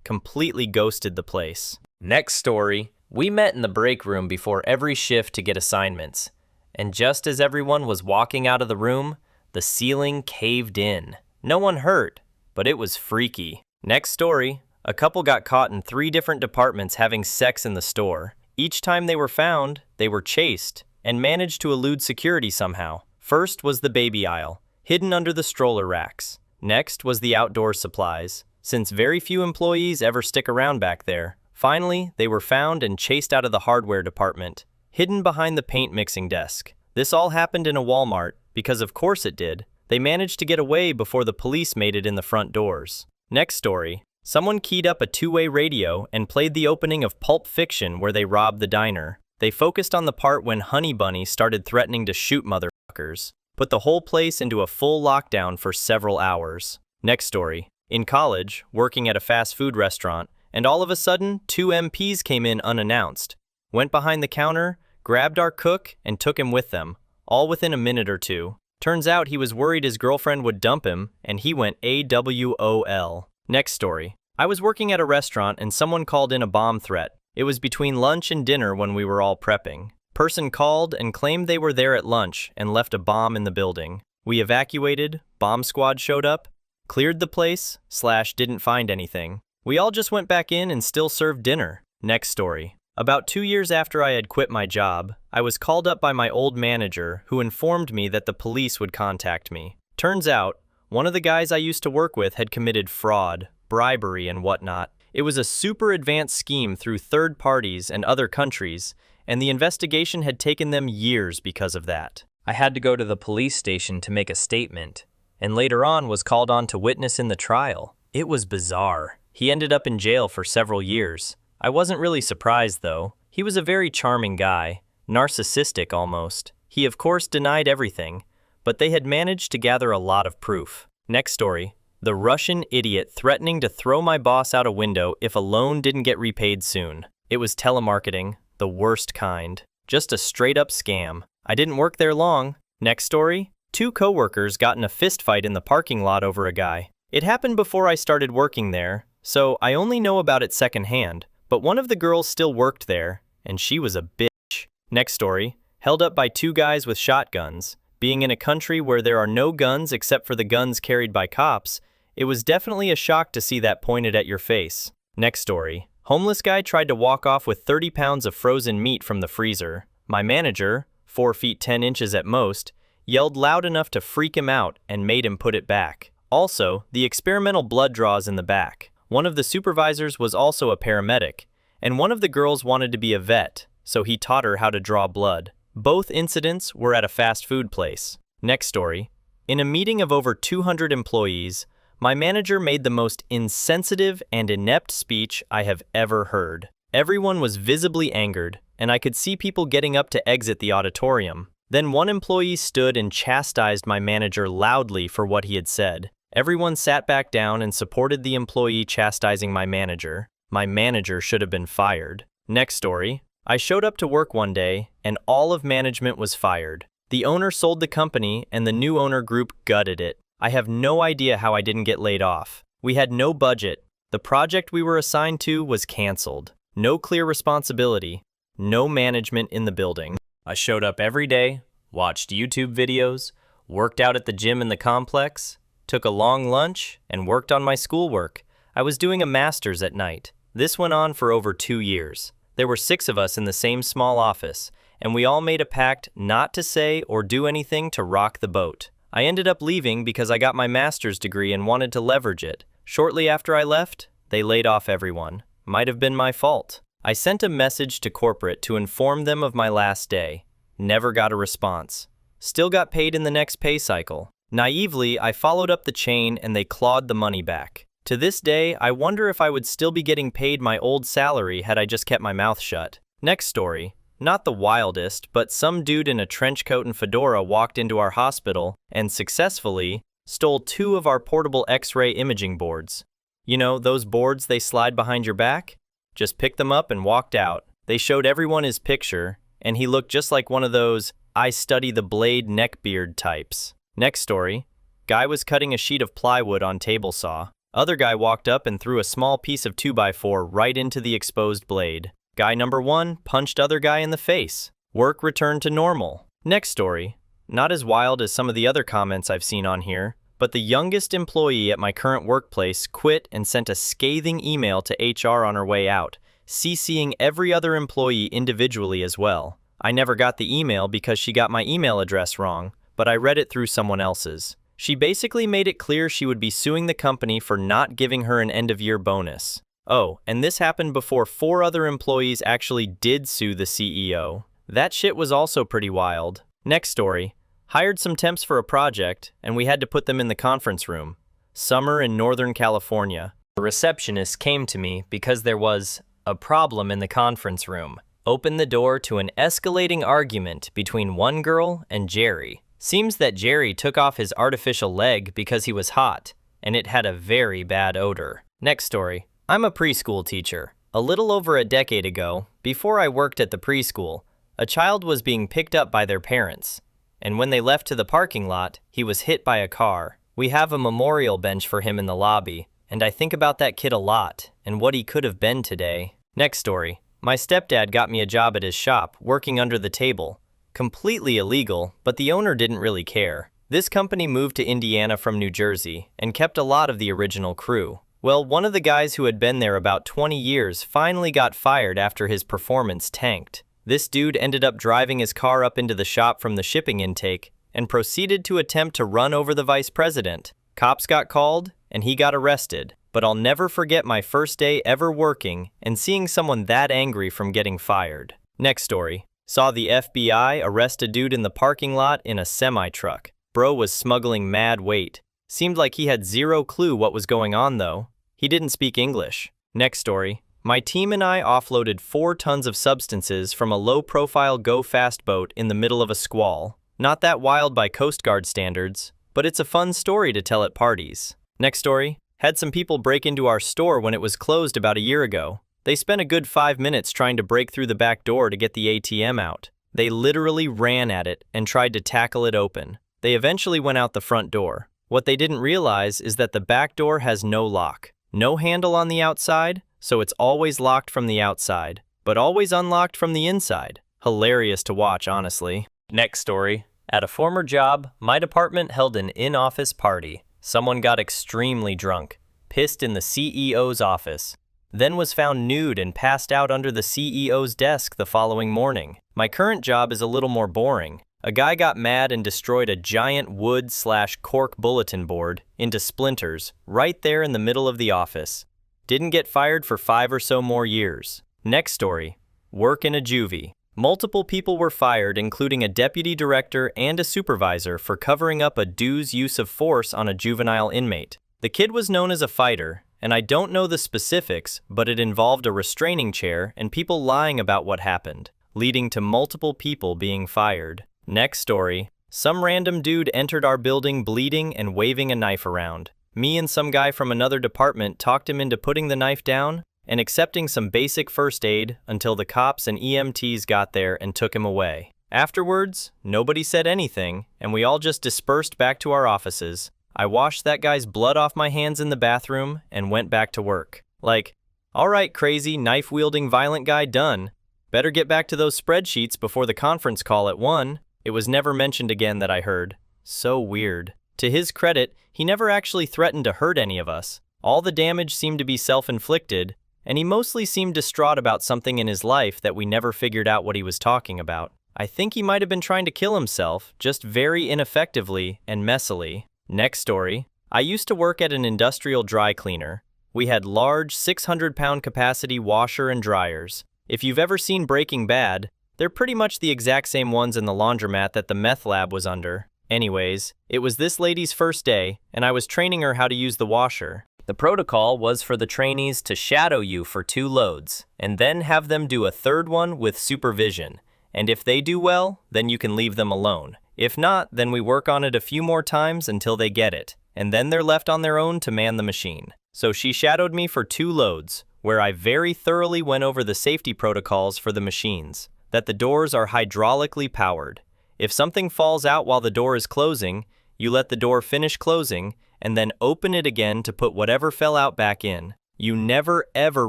completely ghosted the place. Next story. We met in the break room before every shift to get assignments. And just as everyone was walking out of the room, the ceiling caved in. No one hurt, but it was freaky. Next story. A couple got caught in 3 different departments having sex in the store. Each time they were found, they were chased and managed to elude security somehow. First was the baby aisle, hidden under the stroller racks. Next was the outdoor supplies, since very few employees ever stick around back there. Finally, they were found and chased out of the hardware department, hidden behind the paint mixing desk. This all happened in a Walmart, because of course it did. They managed to get away before the police made it in the front doors. Next story. Someone keyed up a 2-way radio and played the opening of Pulp Fiction where they robbed the diner. They focused on the part when Honey Bunny started threatening to shoot motherfuckers, put the whole place into a full lockdown for several hours. Next story. In college, working at a fast food restaurant, and all of a sudden, 2 MPs came in unannounced, went behind the counter, grabbed our cook, and took him with them, all within a minute or 2. Turns out he was worried his girlfriend would dump him, and he went AWOL. Next story. I was working at a restaurant and someone called in a bomb threat. It was between lunch and dinner when we were all prepping. Person called and claimed they were there at lunch and left a bomb in the building. We evacuated, bomb squad showed up, cleared the place, / didn't find anything. We all just went back in and still served dinner. Next story. About 2 years after I had quit my job, I was called up by my old manager who informed me that the police would contact me. Turns out, one of the guys I used to work with had committed fraud, bribery, and whatnot. It was a super advanced scheme through third parties and other countries, and the investigation had taken them years because of that. I had to go to the police station to make a statement, and later on was called on to witness in the trial. It was bizarre. He ended up in jail for several years. I wasn't really surprised though. He was a very charming guy, narcissistic almost. He of course denied everything, but they had managed to gather a lot of proof. Next story. The Russian idiot threatening to throw my boss out a window if a loan didn't get repaid soon. It was telemarketing, the worst kind. Just a straight-up scam. I didn't work there long. Next story. 2 coworkers got in a fist fight in the parking lot over a guy. It happened before I started working there, so I only know about it secondhand, but one of the girls still worked there, and she was a bitch. Next story, held up by two guys with shotguns. Being in a country where there are no guns except for the guns carried by cops, it was definitely a shock to see that pointed at your face. Next story, homeless guy tried to walk off with 30 pounds of frozen meat from the freezer. My manager, 4 feet 10 inches at most, yelled loud enough to freak him out and made him put it back. Also, the experimental blood draws in the back. One of the supervisors was also a paramedic, and one of the girls wanted to be a vet, so he taught her how to draw blood. Both incidents were at a fast food place. Next story. In a meeting of over 200 employees, my manager made the most insensitive and inept speech I have ever heard. Everyone was visibly angered, and I could see people getting up to exit the auditorium. Then one employee stood and chastised my manager loudly for what he had said. Everyone sat back down and supported the employee chastising my manager. My manager should have been fired. Next story. I showed up to work one day, and all of management was fired. The owner sold the company, and the new owner group gutted it. I have no idea how I didn't get laid off. We had no budget. The project we were assigned to was canceled. No clear responsibility. No management in the building. I showed up every day, watched YouTube videos, worked out at the gym in the complex, took a long lunch, and worked on my schoolwork. I was doing a master's at night. This went on for over 2 years. There were 6 of us in the same small office, and we all made a pact not to say or do anything to rock the boat. I ended up leaving because I got my master's degree and wanted to leverage it. Shortly after I left, they laid off everyone. Might have been my fault. I sent a message to corporate to inform them of my last day. Never got a response. Still got paid in the next pay cycle. Naively, I followed up the chain and they clawed the money back. To this day, I wonder if I would still be getting paid my old salary had I just kept my mouth shut. Next story. Not the wildest, but some dude in a trench coat and fedora walked into our hospital and successfully stole 2 of our portable X-ray imaging boards. You know, those boards they slide behind your back? Just picked them up and walked out. They showed everyone his picture, and he looked just like one of those I study the blade neckbeard types. Next story. Guy was cutting a sheet of plywood on table saw. Other guy walked up and threw a small piece of 2x4 right into the exposed blade. Guy number 1 punched other guy in the face. Work returned to normal. Next story. Not as wild as some of the other comments I've seen on here, but the youngest employee at my current workplace quit and sent a scathing email to HR on her way out, CCing every other employee individually as well. I never got the email because she got my email address wrong, but I read it through someone else's. She basically made it clear she would be suing the company for not giving her an end-of-year bonus. Oh, and this happened before 4 other employees actually did sue the CEO. That shit was also pretty wild. Next story. Hired some temps for a project, and we had to put them in the conference room. Summer in Northern California. The receptionist came to me because there was a problem in the conference room. Opened the door to an escalating argument between one girl and Jerry. Seems that Jerry took off his artificial leg because he was hot, and it had a very bad odor. Next story. I'm a preschool teacher. A little over a decade ago, before I worked at the preschool, a child was being picked up by their parents, and when they left to the parking lot, he was hit by a car. We have a memorial bench for him in the lobby, and I think about that kid a lot, and what he could have been today. Next story. My stepdad got me a job at his shop, working under the table. Completely illegal, but the owner didn't really care. This company moved to Indiana from New Jersey and kept a lot of the original crew. Well, one of the guys who had been there about 20 years finally got fired after his performance tanked. This dude ended up driving his car up into the shop from the shipping intake and proceeded to attempt to run over the vice president. Cops got called and he got arrested. But I'll never forget my first day ever working and seeing someone that angry from getting fired. Next story. Saw the FBI arrest a dude in the parking lot in a semi-truck. Bro was smuggling mad weight. Seemed like he had zero clue what was going on though. He didn't speak English. Next story. My team and I offloaded 4 tons of substances from a low-profile go-fast boat in the middle of a squall. Not that wild by Coast Guard standards, but it's a fun story to tell at parties. Next story. Had some people break into our store when it was closed about a year ago. They spent a good 5 minutes trying to break through the back door to get the ATM out. They literally ran at it and tried to tackle it open. They eventually went out the front door. What they didn't realize is that the back door has no lock, no handle on the outside, so it's always locked from the outside, but always unlocked from the inside. Hilarious to watch, honestly. Next story. At a former job, my department held an in-office party. Someone got extremely drunk, pissed in the CEO's office, then was found nude and passed out under the CEO's desk the following morning. My current job is a little more boring. A guy got mad and destroyed a giant wood/cork bulletin board into splinters right there in the middle of the office. Didn't get fired for 5 or so more years. Next story. Work in a juvie. Multiple people were fired, including a deputy director and a supervisor, for covering up a dude's use of force on a juvenile inmate. The kid was known as a fighter, and I don't know the specifics, but it involved a restraining chair and people lying about what happened, leading to multiple people being fired. Next story. Some random dude entered our building bleeding and waving a knife around. Me and some guy from another department talked him into putting the knife down and accepting some basic first aid until the cops and EMTs got there and took him away. Afterwards, nobody said anything, and we all just dispersed back to our offices. I washed that guy's blood off my hands in the bathroom and went back to work. Like, all right, crazy, knife-wielding, violent guy done. Better get back to those spreadsheets before the conference call at 1. It was never mentioned again that I heard. So weird. To his credit, he never actually threatened to hurt any of us. All the damage seemed to be self-inflicted, and he mostly seemed distraught about something in his life that we never figured out what he was talking about. I think he might have been trying to kill himself, just very ineffectively and messily. Next story. I used to work at an industrial dry cleaner. We had large 600-pound capacity washer and dryers. If you've ever seen Breaking Bad, they're pretty much the exact same ones in the laundromat that the meth lab was under. Anyways, it was this lady's first day, and I was training her how to use the washer. The protocol was for the trainees to shadow you for 2 loads, and then have them do a 3rd one with supervision. And if they do well, then you can leave them alone. If not, then we work on it a few more times until they get it, and then they're left on their own to man the machine. So she shadowed me for 2 loads, where I very thoroughly went over the safety protocols for the machines. That the doors are hydraulically powered. If something falls out while the door is closing, you let the door finish closing and then open it again to put whatever fell out back in. You never ever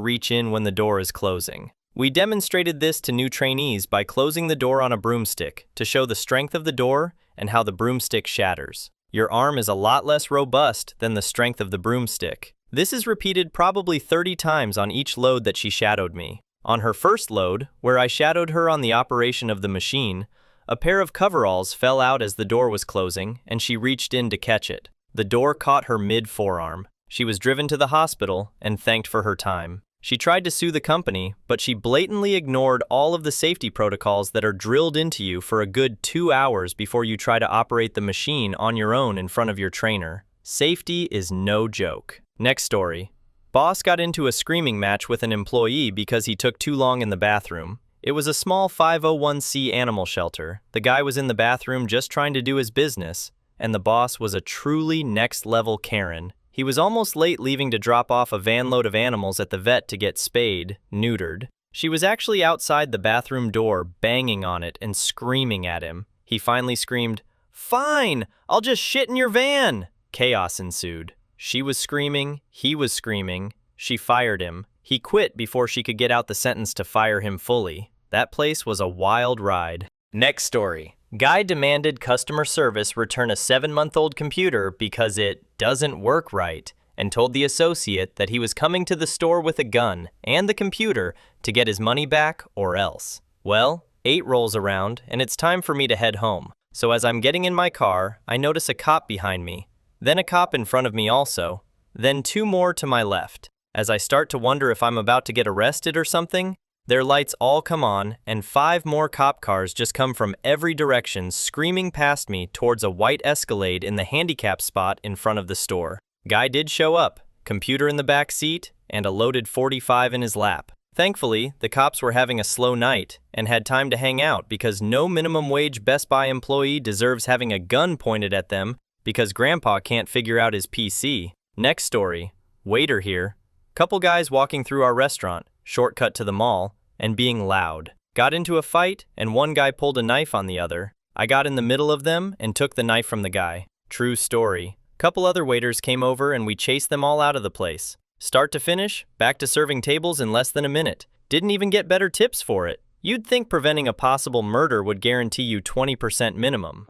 reach in when the door is closing. We demonstrated this to new trainees by closing the door on a broomstick to show the strength of the door and how the broomstick shatters. Your arm is a lot less robust than the strength of the broomstick. This is repeated probably 30 times on each load that she shadowed me. On her first load, where I shadowed her on the operation of the machine, a pair of coveralls fell out as the door was closing, and she reached in to catch it. The door caught her mid-forearm. She was driven to the hospital and thanked for her time. She tried to sue the company, but she blatantly ignored all of the safety protocols that are drilled into you for a good 2 hours before you try to operate the machine on your own in front of your trainer. Safety is no joke. Next story. Boss got into a screaming match with an employee because he took too long in the bathroom. It was a small 501c animal shelter. The guy was in the bathroom just trying to do his business, and the boss was a truly next-level Karen. He was almost late leaving to drop off a van load of animals at the vet to get spayed, neutered. She was actually outside the bathroom door, banging on it and screaming at him. He finally screamed, "Fine, I'll just shit in your van!" Chaos ensued. She was screaming, he was screaming, she fired him. He quit before she could get out the sentence to fire him fully. That place was a wild ride. Next story. Guy demanded customer service return a 7-month-old computer because it doesn't work right, and told the associate that he was coming to the store with a gun and the computer to get his money back or else. Well, 8 rolls around, and it's time for me to head home. So as I'm getting in my car, I notice a cop behind me. Then a cop in front of me also, then 2 more to my left. As I start to wonder if I'm about to get arrested or something, their lights all come on and 5 more cop cars just come from every direction screaming past me towards a white Escalade in the handicap spot in front of the store. Guy did show up, computer in the back seat and a loaded .45 in his lap. Thankfully, the cops were having a slow night and had time to hang out because no minimum wage Best Buy employee deserves having a gun pointed at them because Grandpa can't figure out his PC. Next story. Waiter here. Couple guys walking through our restaurant, shortcut to the mall, and being loud. Got into a fight, and one guy pulled a knife on the other. I got in the middle of them and took the knife from the guy. True story. Couple other waiters came over and we chased them all out of the place. Start to finish, back to serving tables in less than a minute. Didn't even get better tips for it. You'd think preventing a possible murder would guarantee you 20% minimum.